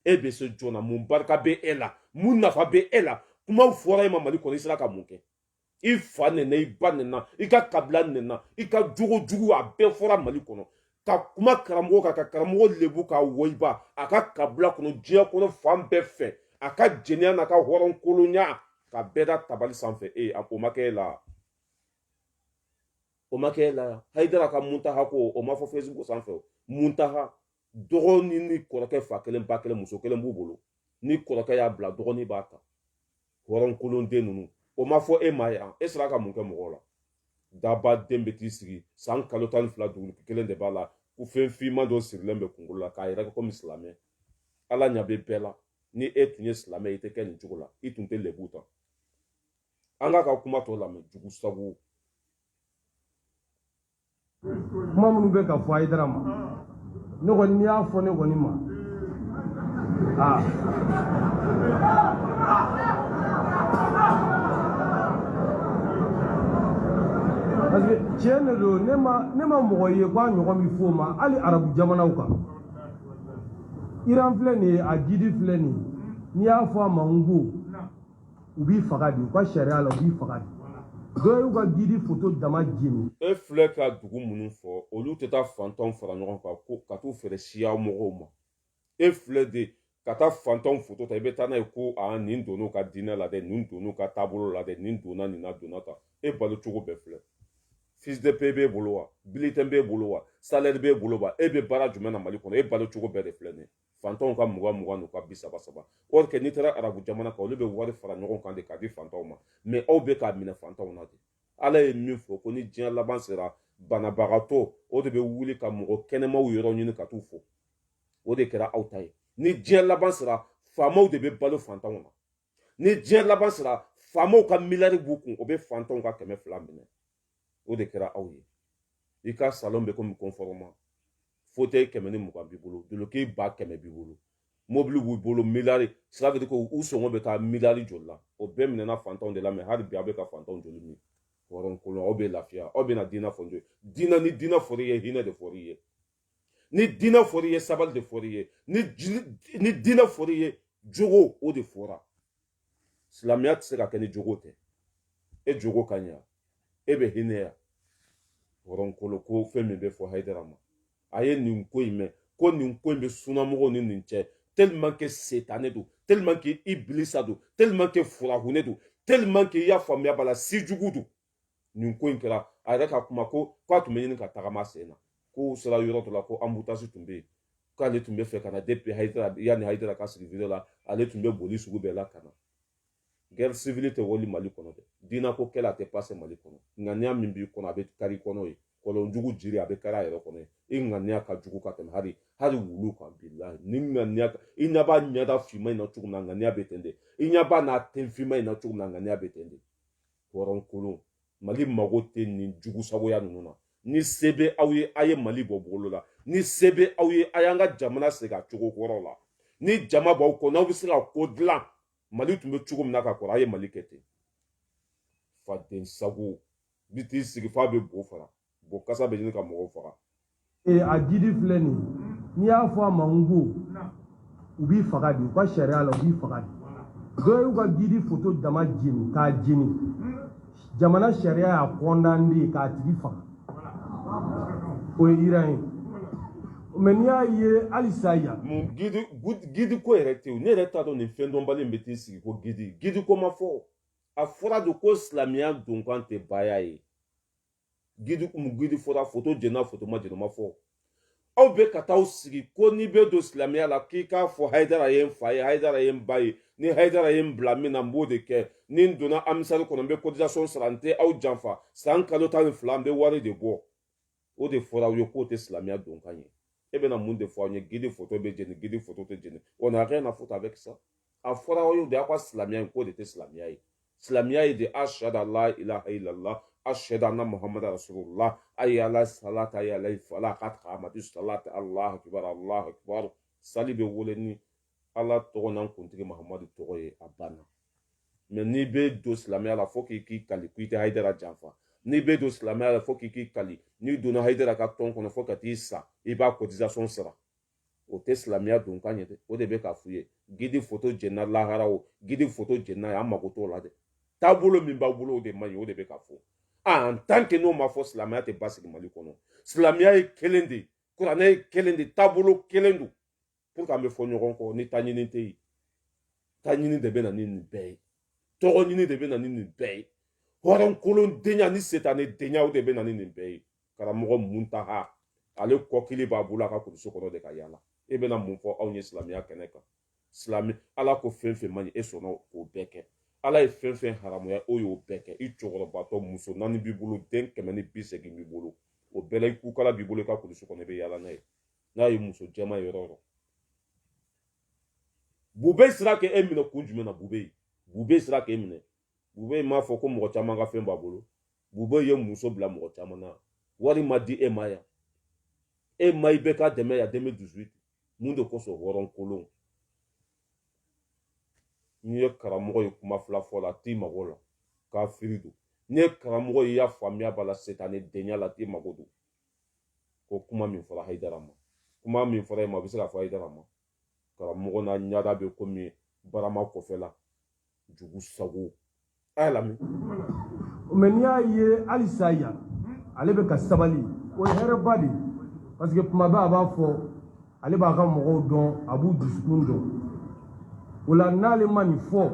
e bɛ se jɔn na mun barika bɛ e la mun nafa bɛ e la kumaw fɔra e ma Mali kɔnɔ i sera ka mun kɛ i fa nɛnɛ i ba nɛnɛ i ka kabila nɛnɛ i ka jogo jugu a bɛɛ fɔra Mali kɔnɔ ka kuma karamɔgɔ kan ka karamɔgɔ lebu ka wɔyiba a ka kabila kɔnɔ diɲɛ kɔnɔ fan bɛɛ fɛ a ka jɛnɛya n'a ka hɔrɔnkolonya ka bɛɛ da tabali sanfɛ o ma kɛ e la o ma kɛ e la Hayidara ka Muntaha ko o ma fɔ Facebook sanfɛ Muntaha dɔgɔnin ni kɔrɔkɛ fa kelen ba kelen muso kelen b'u bolo ni kɔrɔkɛ y'a bila dɔgɔnin b'a ta hɔrɔnkolonden ninnu o ma fɔ e ma yan e sera ka mun kɛ mɔgɔw la daba den bɛ t'i sigi san kalo 12 dugu kelen de b'a la ko fɛn finman dɔ sirilen bɛ kunkolo la k'a yɛrɛ kɛ komi silamɛ ala ɲɛ bɛ bɛɛ la ni e tun ye silamɛ i tɛ kɛ nin cogo la i tun tɛ lebu ta anga ka kuma to la me jugu sabu kuma minnu bɛ ka fɔ Hayidara ma ne kɔni n'i y'a fɔ ne kɔni ma parce que tiɲɛ de don ne ma mɔgɔ ye k'a ɲɔgɔn min fɔ o ma hali arabu jamanaw kan Iran filɛ nin ye a jidi filɛ nin ye n'i y'a fɔ a ma n ko u b'i faga de u ka sariya la u b'i faga de dɔw y'u ka jidi foto dama jeni e filɛ ka dugu minnu fɔ olu tɛ taa fantanw fara ɲɔgɔn kan ko ka t'u feere siya mɔgɔw ma e filɛ de ka taa fantanw foto ta i bɛ taa n'a ye ko nin donn'u ka diinɛ la dɛ nin donn'u ka taabolo la dɛ nin donna nin na donna ta e balo cogo bɛɛ filɛ fiche de paie b'e bolo wa bulletin b'e bolo wa salaire b'e bolo wa e bɛ baara jumɛn na Mali kɔnɔ e balo cogo bɛɛ de filɛ nin ye fantanw ka 20 n'u ka 30 or que n'i taara arabu jamana kan olu bɛ wari fara ɲɔgɔn kan de k'a di fantanw ma mais aw bɛ k'a minɛ fantanw na de ala ye min fɔ ko ni diɲɛ laban sera banabagatɔ o de bɛ wuli ka mɔgɔ kɛnɛmaw yɔrɔ ɲini ka t'u fo o de kɛra aw ta ye ni diɲɛ laban sera faamaw de bɛ balo fantanw na ni diɲɛ laban sera faamaw ka miliyari b'u kun o bɛ fantanw ka 200 minɛ o de kɛra aw ye i ka salon bɛ komi conforme fauteuil 120 b'i bolo duloki 100 b'i bolo mobili b'u bolo miliyari sira bɛ ko u sɔngɔ bɛ taa miliyari joli la o bɛɛ minɛna fantanw de la mais hali bi a bɛ ka fantanw joli min hɔrɔn kolon aw bɛ lafiya aw bɛ na diinɛ fɔ n diinɛ ni diinɛ fɔr'i ye hinɛ de fɔr'i ye ni diinɛ fɔr'i ye sabali de fɔr'i ye ni diinɛ fɔr'i ye jogo o de fɔra silamɛya tɛ se ka kɛ ni jogo tɛ e jogo ka ɲa e bɛ hinɛ ya hɔrɔn kolon ko fɛn min bɛ fɔ Hayidara ma a ye nin ko in mɛn ko nin ko in bɛ sunnamɔgɔw ni nin cɛ tellement que setanɛ don tellement que ibilisa don tellement que furahunɛ don tellement que i y'a faamuya b'a la sijugu don nin ko in kɛra a yɛrɛ ka kuma ko k'a tun bɛ ɲini ka tagama sen na ko sera yɔrɔ dɔ la ko embouteillage tun bɛ yen k'ale tun bɛ fɛ ka na depuis Hayidara yanni Hayidara ka sigi video la ale tun bɛ boli sugu bɛɛ la ka na guerre civile tɛ wali Mali kɔnɔ dɛ diinɛ ko kɛlɛ a tɛ passe Mali kɔnɔ ŋaniya min b'i kɔnɔ a bɛ kari kɔnɔ ye kɔlɔnjugu jiri a bɛ kari a yɛrɛ kɔnɔ ye i ŋaniya ka jugu ka tɛmɛ hali wulu kan bilahi ni ŋaniya i ɲɛ b'a ɲɛda finma in na cogo min na ŋaniya bɛ ten de i ɲɛ b'a n'a ten finma in na cogo min na ŋaniya bɛ ten de hɔrɔn kolon Mali mago tɛ nin jugu sagoya ninnu na ni se bɛ aw ye a ye Mali bɔ bolo la ni se bɛ aw ye a y'an ka jamana segin a cogo kɔrɔ la ni jama b'aw kɔ n'aw bɛ se ka ko dilan Mali tun bɛ cogo min na ka kɔrɔ a ye Mali kɛ ten faden sago bi t'i sigi f'a bɛ bo fara bo kasa bɛ ɲini ka mɔgɔw faga a jidi filɛ nin ye n'i y'a fɔ a ma n ko u b'i faga de u ka sariya la u b'i faga de dɔw y'u ka jidi foto dama jeni k'a jeni jamana sariya y'a condamné k'a tigi faga o ye Iran ye mais n'i y'a ye halisa yan gidi ko yɛrɛ tɛ yen ne yɛrɛ t'a dɔn nin fɛn dɔnbali in bɛ t'i sigi ko gidi ko ma fɔ a fɔra de ko silamɛya donkan tɛ baya ye gidi fɔra foto jɛna foto ma jɛna ma fɔ aw bɛ ka taa sigi ko n'i bɛ don silamɛya la k'i k'a fɔ Hayidara ye n fa ye Hayidara ye n ba ye ni Hayidara ye n bila min na n b'o de kɛ ni n donna amisari kɔnɔ n bɛ cotisation sara n tɛ aw janfa san kalo 12 n bɛ wari de bɔ o de fɔra aw ye k'o tɛ silamɛya donkan ye e bɛna mun de fɔ aw ye gidi foto bɛ jeni gidi foto tɛ jeni on n'a rien à foutre avec ça a fɔra aw ye de aw ka silamɛya in k'o de tɛ silamɛya ye silamɛya ye de ashhadu an la ilaha illallah ashhadu anna muhammadu rasulullah hayya ala salata hayya ala falah qad qamati salati allahu akbar sali bɛ wele ni ala tɔgɔ n'an kuntigi Muhamadu tɔgɔ ye a banna mais n'i bɛ don silamɛya la fo k'i kali k'i tɛ Hayidara janfa n'i bɛ don silamɛya la fo k'i kali n'i donna Hayidara ka tɔn kɔnɔ fo ka t'i sa i b'a cotisation sara o tɛ silamɛya donkan ye dɛ o de bɛ k'a f'u ye gidi foto jɛnna lahara o gidi foto jɛnna an mago t'o la dɛ taabolo min b'aw bolo o de man ɲi o de bɛ k'a fɔ en tant que n'o ma fɔ silamɛya tɛ basigi Mali kɔnɔ silamɛya ye kelen de kuranɛ ye kelen de taabolo kelen don pour que an bɛ fɔ ɲɔgɔn kɔ ni taɲini tɛ yen taɲini de bɛ na ni nin bɛɛ ye tɔgɔ ɲini de bɛ na ni nin bɛɛ ye hɔrɔn kolon denya ni setanɛ denya o de bɛ na ni nin bɛɛ ye karamɔgɔ Muntaha ale kɔkili b'a bolo a ka kuruso kɔnɔ de ka yaala e bɛna mun fɔ anw ye silamɛya kɛnɛ kan silamɛ ala ko fɛn fɛn man ɲi e sɔnna k'o bɛɛ kɛ ala ye fɛn fɛn haramuya o y'o bɛɛ kɛ i cɛkɔrɔbatɔ muso 4 b'i bolo den 180 b'i bolo o bɛɛ la i kukala b'i bolo i ka kuruso kɔnɔ i bɛ yaala n'a ye n'a ye muso jɛma yɔrɔ o yɔrɔ bube sira kɛ e minɛ kun jumɛn na bube sira kɛ e minɛ bube ma fɔ ko mɔgɔ caman ka fɛn b'a bolo bube ye muso bila mɔgɔ caman na wari ma di e ma ya e ma i bɛ ka dɛmɛ ya 2018 mun de kosɔn hɔrɔn kolon n'i ye karamɔgɔ ye kuma fila fɔ la t'i mago la k'a firi don n'i ye karamɔgɔ ye i y'a faamuya b'a la setanɛ denya la t'i mago don ko kuma min fɔra Hayidara ma kuma min fɔra e ma a bɛ se ka fɔ Hayidara ma karamɔgɔ n'a ɲada bɛ komi barama kɔfɛla jugu sago a y'a lamɛn mais n'i y'a ye halisa yan ale bɛ ka sabali o ye hɛrɛba de ye parce que tuma bɛɛ a b'a fɔ ale b'a ka mɔgɔw dɔn a b'u dusukun dɔn o la n'ale ma nin fɔ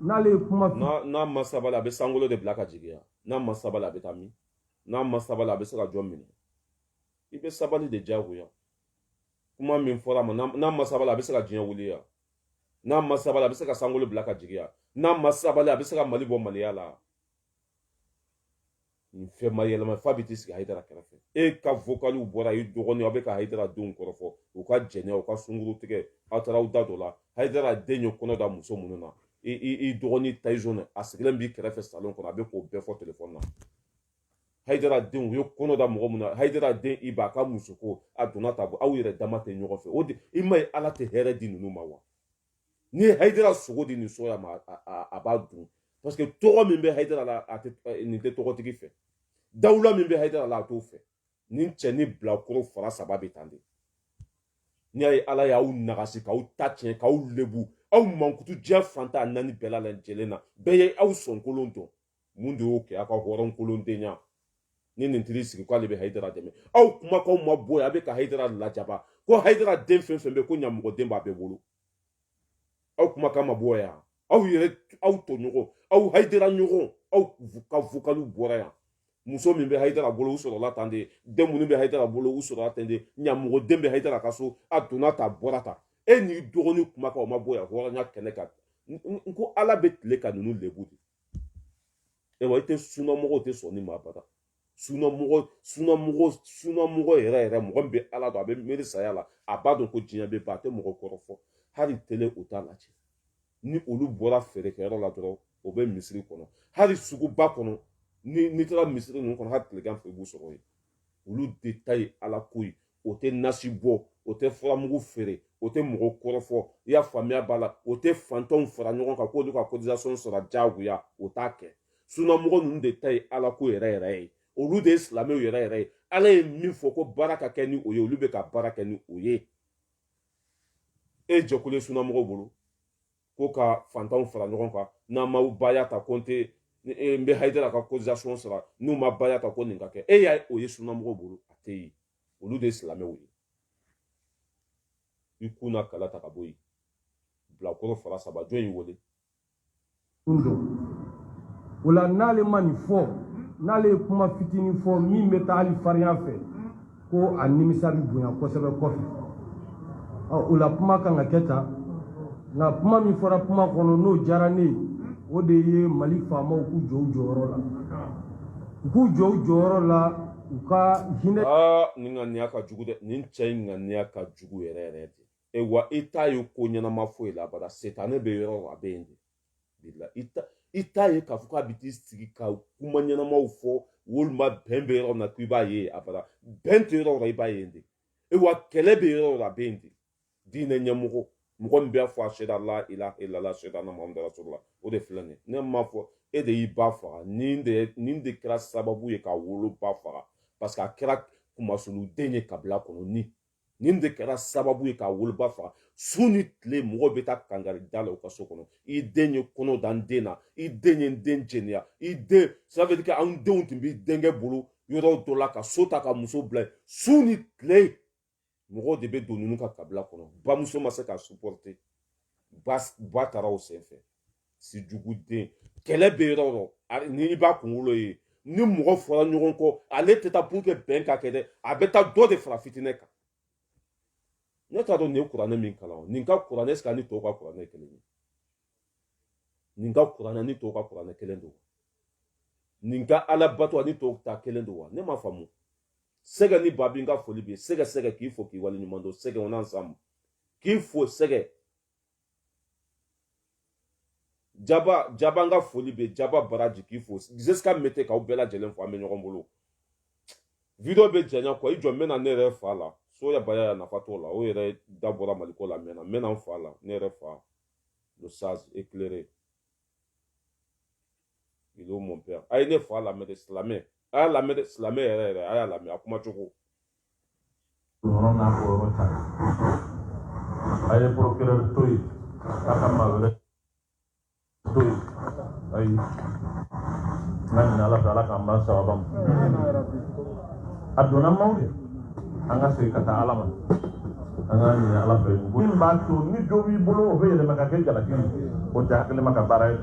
n'ale ye kuma n'a ma sabali a bɛ sankolo de bila ka jigiya n'a ma sabali a bɛ taa min n'a ma sabali a bɛ se ka jɔn minɛ i bɛ sabali de diyagoya kuma min fɔra ma n'a ma sabali a bɛ se ka diɲɛ wuli ya n'a ma sabali a bɛ se ka sankolo bila ka jigiya n'a ma sabali a bɛ se ka Mali bɔ maliya la nin fɛn ma yɛlɛma fa bɛ t'i sigi Hayidara kɛrɛfɛ e ka vocaliw bɔra i dɔgɔnin aw bɛ ka Hayidara denw kɔrɔfɔ u ka jɛnɛ u ka sunkuru tigɛ aw taara aw da dɔ la Hayidara den ye kɔnɔ da muso minnu na i dɔgɔnin Tayizone a sigilen b'i kɛrɛfɛ salon kɔnɔ a bɛ k'o bɛɛ fɔ telefɔni na Hayidara den u ye kɔnɔ da mɔgɔ min na Hayidara den i b'a ka muso ko a donna ta bɔ aw yɛrɛ dama tɛ ɲɔgɔn fɛ o de i ma ye Ala tɛ hɛrɛ di ninnu ma wa ni ye Hayidara sogo di nin so ya ma a b'a dun parce que tɔgɔ min bɛ Hayidara la a tɛ nin tɛ tɔgɔtigi fɛ dawula min bɛ Hayidara la a t'o fɛ nin cɛ ni bilakoro fara saba bɛ tan de n'i y'a ye Ala y'aw nagasi k'aw ta tiɲɛ k'aw lebu aw mankutu diɲɛ fantan naani bɛɛ la lajɛlen na bɛɛ ye aw sɔnkolon dɔn mun de y'o kɛ aw ka hɔrɔnkolondenya ni nin tiri sigi k'ale bɛ Hayidara dɛmɛ aw kumakaw ma bɔ yen a bɛ ka Hayidara lajaba ko Hayidara den fɛn fɛn bɛ ko ɲamɔgɔ den b'a bɛɛ bolo aw kumakan ma bɔ yan aw yɛrɛ aw tɔɲɔgɔn aw Hayidara ɲɔgɔn aw ka vocaliw bɔra yan muso min bɛ Hayidara bolo u sɔrɔla tan de den minnu bɛ Hayidara bolo u sɔrɔla tan de ɲamɔgɔ den bɛ Hayidara ka so a donna ta bɔra ta e n'i dɔgɔnin kumakan o ma bɔ yan hɔrɔnya kɛnɛ kan n ko Ala bɛ tile ka ninnu lebu de ewa i tɛ sunamɔgɔw tɛ sɔn ni maa bada sunamɔgɔ yɛrɛ yɛrɛ mɔgɔ min bɛ Ala dɔn a bɛ miiri saya la a b'a dɔn ko diɲɛ bɛ ban a tɛ mɔgɔ kɔrɔfɔ hali tele u t'a lajɛ ni olu bɔra feerekɛyɔrɔ la dɔrɔn o bɛ misiri kɔnɔ hali suguba kɔnɔ ni taara misiri ninnu kɔnɔ hali tilegan fɛ i b'u sɔrɔ yen olu de ta ye Ala ko ye o tɛ nasi bɔ o tɛ furamugu feere o tɛ mɔgɔ kɔrɔfɔ i y'a faamuya b'a la o tɛ fantanw fara ɲɔgɔn kan k'olu ka cotisation sɔrɔ diyagoya o t'a kɛ sunamɔgɔ ninnu de ta ye Ala ko yɛrɛ yɛrɛ ye olu de ye silamɛw yɛrɛ yɛrɛ ye Ala ye min fɔ ko baara ka kɛ ni o ye olu bɛ ka baara kɛ ni o ye e jɛkulu ye sunamɔgɔw bolo ko ka fantanw fara ɲɔgɔn kan n'an ma baya ta ko n bɛ Hayidara ka cotisation sara n'u ma baya ta ko nin ka kɛ e y'a o ye sunamɔgɔw bolo a tɛ yen olu de ye silamɛw ye i kun na kala ta ka bɔ yen bilakoro fara saba jɔn y'i wele o la n'ale ma nin fɔ n'ale ye kuma fitinin fɔ min bɛ taa hali farinya fɛ ko a nimisa bɛ bonya kosɛbɛ kɔfɛ o la kuma kan ka kɛ tan nka kuma min fɔra kuma kɔnɔ n'o diyara ne ye o de ye Mali faamaw k'u jɔ u jɔyɔrɔ la u k'u jɔ u jɔyɔrɔ la u ka hinɛ nin ŋaniya ka jugu dɛ nin cɛ in ŋaniya ka jugu yɛrɛ yɛrɛ de wa i t'a ye ko ɲɛnama foyi la abada setanɛ bɛ yɔrɔ a bɛ yen de i t'a ye k'a fɔ k'a bɛ t'i sigi ka kuma ɲɛnamaw fɔ walima bɛn bɛ yɔrɔ min na k'i b'a ye abada bɛn tɛ yɔrɔ la i b'a ye de wa kɛlɛ bɛ yɔrɔ la a bɛ yen de diinɛ ɲɛmɔgɔ mɔgɔ min b'a fɔ ashhadu an la ilaha illallah ashhadu anna muhammadan rasulullah o de filɛ nin ye ne m'a fɔ e de y'i ba faga nin de kɛra sababu ye k'a wolo ba faga parce que a kɛra kumasoluden ye kabila kɔnɔ nin de kɛra sababu ye k'a wolo ba faga su ni tile mɔgɔ bɛ taa kangari da la u ka so kɔnɔ i den ye kɔnɔ da n den na i den ye n den jɛnɛya i den ça veut dire que anw denw tun bɛ denkɛ bolo yɔrɔ dɔ la ka so ta ka muso bila su ni tile mɔgɔw de bɛ don ninnu ka kabila kɔnɔ bamuso ma se ka supporter ba taara o senfɛ si jugu den kɛlɛ bɛ yɔrɔ yɔrɔ ni i b'a kunkolo ye ni mɔgɔ fɔra ɲɔgɔn kɔ ale tɛ taa pour que bɛn ka kɛ dɛ a bɛ taa dɔ de fara fitinɛ kan ne t'a dɔn nin ye kuranɛ min kalan nin ka kuranɛ est-ce que ani tɔw ka kuranɛ kelen ye nin ka kuranɛ ani tɔw ka kuranɛ kelen don nin ka ala bato ani tɔw ta kelen don wa ne m'a faamu sɛgɛ ni babi n ka foli bi sɛgɛ k'i fo k'i waleɲuman dɔn sɛgɛ on ensemble k'i fo sɛgɛ Jaba nga foli be Jaba baraji k'i fo jusqu'à mete k'aw bɛɛ lajɛlen fo an bɛ ɲɔgɔn bolo video bɛ janya quoi i jɔ mena ne yɛrɛ fa la so ya baya ya nafa t'o la o yɛrɛ da bɔra Maliko la mena n fa la ne yɛrɛ fa le sage éclairé il est mon père a ye ne fa lamɛn de silamɛ a y'a lamɛn de silamɛ yɛrɛ a y'a lamɛn a kuma cogo yɔrɔ n'a ko yɔrɔ ta a ye procureur to yen k'a ka maa wɛrɛ to yen ayi n ka ɲini ala fɛ ala k'an ban sababa ma a donna maaw de an ka segin ka taa ala ma an ka ɲini ala fɛ min b'a to ni dɔ b'i bolo o bɛ yɛlɛma ka kɛ jalaki o tɛ hakilima ka baara ye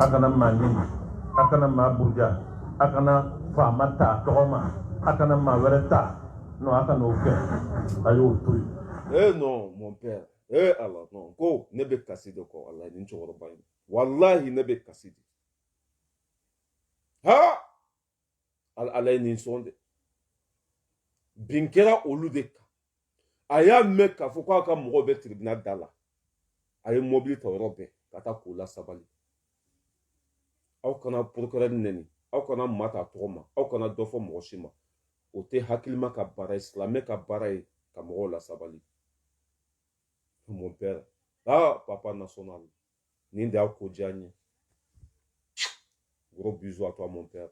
a kana maa ɲini a kana maa buruja a kana faama ta tɔgɔ ma a kana maa wɛrɛ ta non a kana o kɛ a y'o to yen. Eh non mon père Allah non ko ne bɛ kasi de kɔ wallahi nin cɛkɔrɔba in wallahi ne bɛ kasi de ha ala ye nin sɔn de bin kɛra olu de kan a y'a mɛn k'a fɔ k'a ka mɔgɔw bɛ tribunal da la a ye mobili ta yɔrɔ bɛɛ ka taa k'o la sabali aw kana procureur nɛni aw kana maa ta tɔgɔ ma aw kana dɔ fɔ mɔgɔ si ma o tɛ hakilima ka baara ye silamɛ ka baara ye ka mɔgɔw la sabali mon père papa national nin de y'a ko diya n ye gros bisous à toi mon père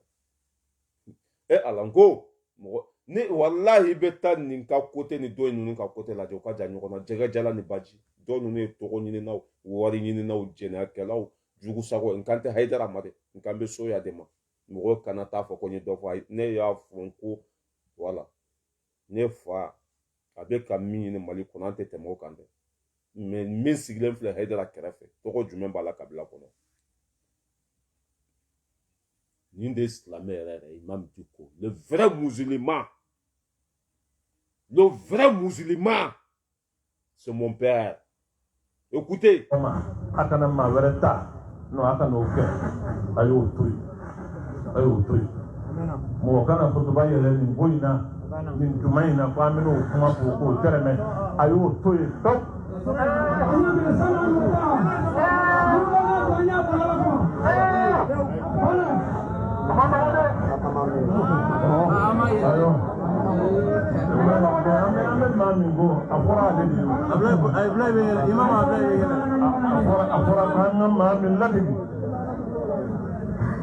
Alan ko mɔgɔ ne wallahi bɛ taa nin ka côté ni dɔ ninnu ka côté lajɛ o ka jan ɲɔgɔn na jɛgɛ jala ni baji dɔ ninnu ye tɔgɔ ɲininaw wari ɲininaw jɛnɛyakɛlaw jugu sago n kan tɛ Hayidara ma dɛ n kan bɛ soya de ma mɔgɔw kana taa fɔ ko n ye dɔ fɔ ne y'a fɔ ko voilà ne fa a bɛ ka min ɲini Mali kɔnɔ an tɛ tɛmɛ o kan dɛ mais min sigilen filɛ Hayidara kɛrɛfɛ tɔgɔ jumɛn b'a la kabila kɔnɔ nin de ye silamɛ yɛrɛ yɛrɛ Imam Dicko le vrai musulman c'est mon père écoutez a kana maa wɛrɛ ta non a kana o kɛ a y'o to yen mɔgɔ kana fotoba yɛlɛ nin ko in na nin juma in na ko an bɛna o kuma fɔ k'o tɛrɛmɛ a y'o to yen pewu.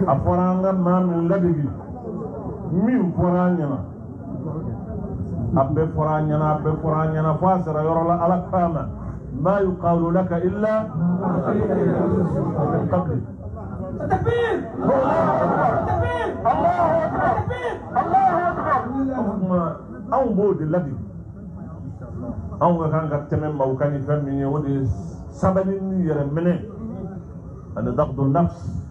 A fɔra an ka maa min ladege min fɔra an ɲɛna a bɛɛ fɔra an ɲɛna fo a sera yɔrɔ la ala kama ma yuqalu laka illa min qabli anw b'o de ladege anw ka kan ka tɛmɛ maaw kan ni fɛn min ye o de ye sabali ni yɛrɛ minɛ ani daqdu nafs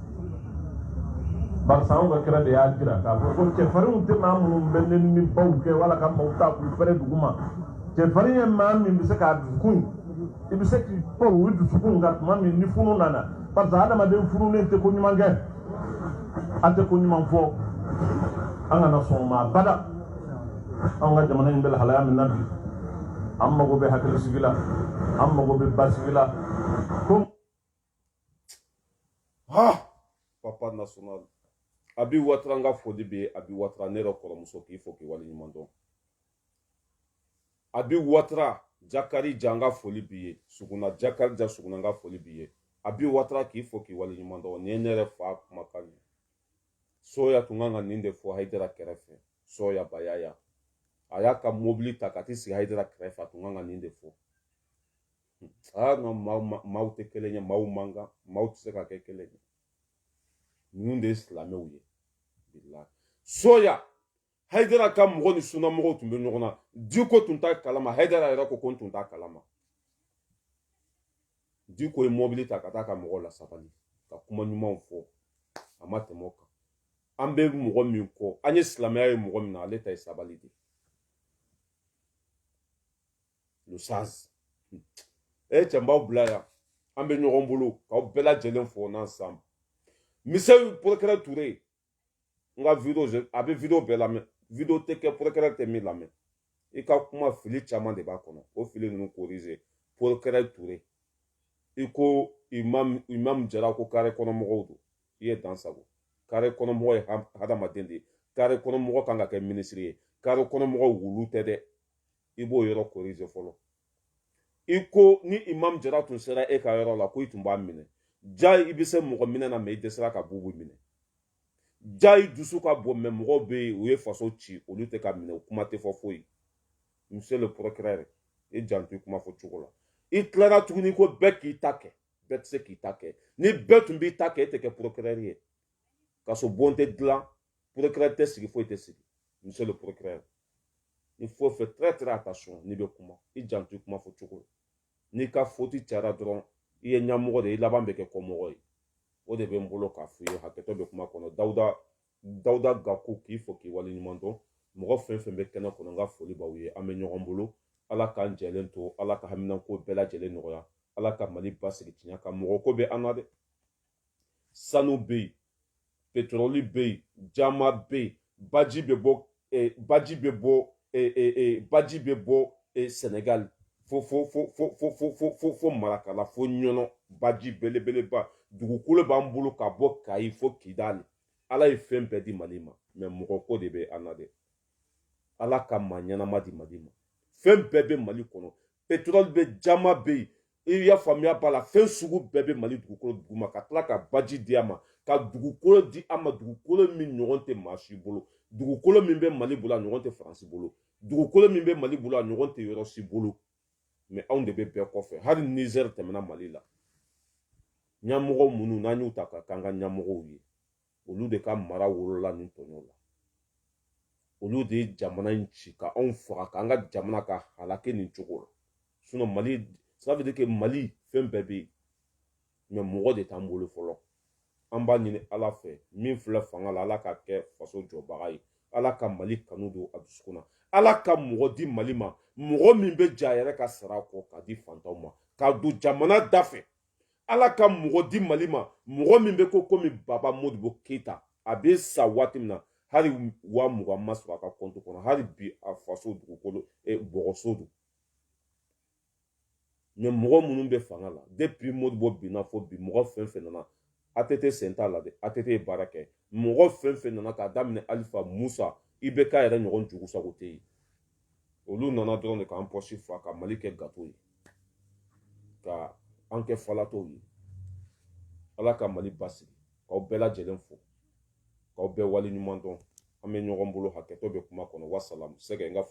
barisa anw ka kira de y'a jira k'a fɔ ko cɛfarinw tɛ maa minnu bɛ ne ni baw kɛ wala ka maaw ta k'u fɛrɛ dugu ma cɛfarin ye maa min bɛ se k'a dusukun i bɛ se k'i pan o dusukun kan tuma min ni funu nana barisa adamaden fununen tɛ ko ɲuman kɛ an tɛ ko ɲuman fɔ an kana sɔn o ma abada anw ka jamana in bɛ lahalaya min na bi an mago bɛ hakilisigi la an mago bɛ basigi la ko papa national Abi Ouattara nga foli be Abi Ouattara ne yɛrɛ kɔrɔmuso k'i fo k'i waleɲuman dɔn Abi Ouattara Jakari Ja n ka foli b'i ye Suguna Jakari Ja Suguna n ka foli b'i ye Abi Ouattara k'i fo k'i waleɲuman dɔn nin ye ne yɛrɛ fa kumakan ye Soya tun kan ka nin de fɔ Hayidara kɛrɛfɛ Soya Bayaya a y'a ka mobili ta ka t'i sigi Hayidara kɛrɛfɛ a tun kan ka nin de fɔ non maaw tɛ kelen ye maaw man kan maaw tɛ se ka kɛ kelen ye ninnu de ye silamɛw ye bilahi Soya Hayidara ka mɔgɔ ni sunamɔgɔw tun bɛ ɲɔgɔn na Dicko tun t'a kalama Hayidara yɛrɛ ko n tun t'a kalama Dicko ye mobili ta ka taa ka mɔgɔw lasabali ka kuma ɲumanw fɔ a ma tɛmɛ o kan an bɛ mɔgɔ min kɔ an ye silamɛya ye mɔgɔ min na ale ta ye sabali de le sage cɛ n b'aw bila yan an bɛ ɲɔgɔn bolo k'aw bɛɛ lajɛlen fɔ n'ensemble Misɛli procureur Touré n ka video a bɛ video bɛɛ lamɛn video tɛ kɛ procureur tɛ min lamɛn i ka kuma fili caman de b'a kɔnɔ o fili ninnu corriger procureur Touré i ko imam jara ko kare kono mɔgɔw do i ye dan sago kare kɔnɔ mɔgɔ ye hadamaden de ye kare kɔnɔ mɔgɔ kan ka kɛ minisiri ye kare kɔnɔ mɔgɔ wulu tɛ dɛ i b'o yɔrɔ corriger fɔlɔ i ko ni imam jara tun sera e ka yɔrɔ la ko i tun b'a minɛ ja i bɛ se mɔgɔ minɛ na mɛ i dɛsɛra ka bubu minɛ ja i dusu ka bon mɛ mɔgɔw bɛ yen u ye faso ci olu tɛ ka minɛ o kuma tɛ fɔ foyi monsieur le procureur i janto i kuma fɔ cogo la i tilara tuguni ko bɛɛ k'i ta kɛ bɛɛ tɛ se k'i ta kɛ ni bɛɛ tun b'i ta kɛ e tɛ kɛ procureur ye ka sɔrɔ bon tɛ dilan procureur tɛ sigi foyi tɛ sigi monsieur le procureur il faut faire très attention n'i bɛ kuma i janto i kuma fɔ cogo la n'i ka faute cayara dɔrɔn i ye ɲɛmɔgɔ de ye i laban bɛ kɛ kɔmɔgɔ ye o de bɛ n bolo k'a f'i ye hakɛtɔ bɛ kuma kɔnɔ dawuda gako k'i fɔ k'i waleɲuman dɔn mɔgɔ fɛn fɛn bɛ kɛnɛ kɔnɔ n ka foli b'aw ye an bɛ ɲɔgɔn bolo ala k'an jɛlen to ala ka haminako bɛɛ lajɛlen nɔgɔya ala ka mali basigi tiɲɛ kan mɔgɔ ko bɛ an na dɛ sanu bɛ yen petroli bɛ yen jama bɛ yen baji bɛ bɔ Senegal fo marakala fo ɲɔnɔ baji belebeleba dugukolo b'an bolo ka bɔ kayi fo kidali ala ye fɛn bɛɛ di mali ma mɛ mɔgɔ ko de bɛ an na dɛ ala ka maa ɲɛnama di mali ma fɛn bɛɛ bɛ mali kɔnɔ petroli bɛ jama bɛ yen i y'a faamuya b'a la fɛn sugu bɛɛ bɛ mali dugukolo duguma ka tila ka baji di a ma ka dugukolo di a ma dugukolo min ɲɔgɔn tɛ maa si bolo dugukolo min bɛ mali bolo a ɲɔgɔn tɛ faransi bolo dugukolo min bɛ mali bolo a ɲɔgɔn tɛ yɔrɔ si bolo mɛ anw de bɛ bɛɛ kɔfɛ hali Niger tɛmɛna mali la ɲɛmɔgɔ minnu n'an y'u ta ka k'an ka ɲɛmɔgɔw ye olu de ka mara wolola nin tɔɲɔ la olu de ye jamana in ci ka anw faga k'an ka jamana ka halaki nin cogo la sinon mali ça veut dire que mali fɛn bɛɛ bɛ yen mɛ mɔgɔ de t'an bolo fɔlɔ an b'a ɲini ala fɛ min filɛ fanga la ala ka kɛ faso jɔbaga ye ala ka mali kanu don a dusukun na ala ka mɔgɔ di mali ma mɔgɔ min bɛ ja a yɛrɛ ka sara kɔ k'a di fantanw ma k'a don jamana da fɛ ala ka mɔgɔ di mali ma mɔgɔ min bɛ ko komi baba modibo keyita a bɛ sa waati min na hali 20,000 ma sɔrɔ a ka kɔnti kɔnɔ hali bi a faso dugukolo bɔgɔso don mɛ mɔgɔ minnu bɛ fanga la depuis modibo binna fo bi mɔgɔ fɛn fɛn nana ATT sen t'a la dɛ ATT ye baara kɛ mɔgɔ fɛn fɛn nana k'a daminɛ alifa musa i bɛ k'a yɛrɛ ɲɔgɔn jugu sago tɛ yen olu nana dɔrɔn de k'an pɔsi fa ka mali kɛ gato ye ka an kɛ falatɔw ye ala ka mali basigi k'aw bɛɛ lajɛlen fo k'aw bɛɛ waleɲuman dɔn an bɛ ɲɔgɔn bolo hakɛtɔ bɛ kuma kɔnɔ wasalamu sɛgɛ n ka foli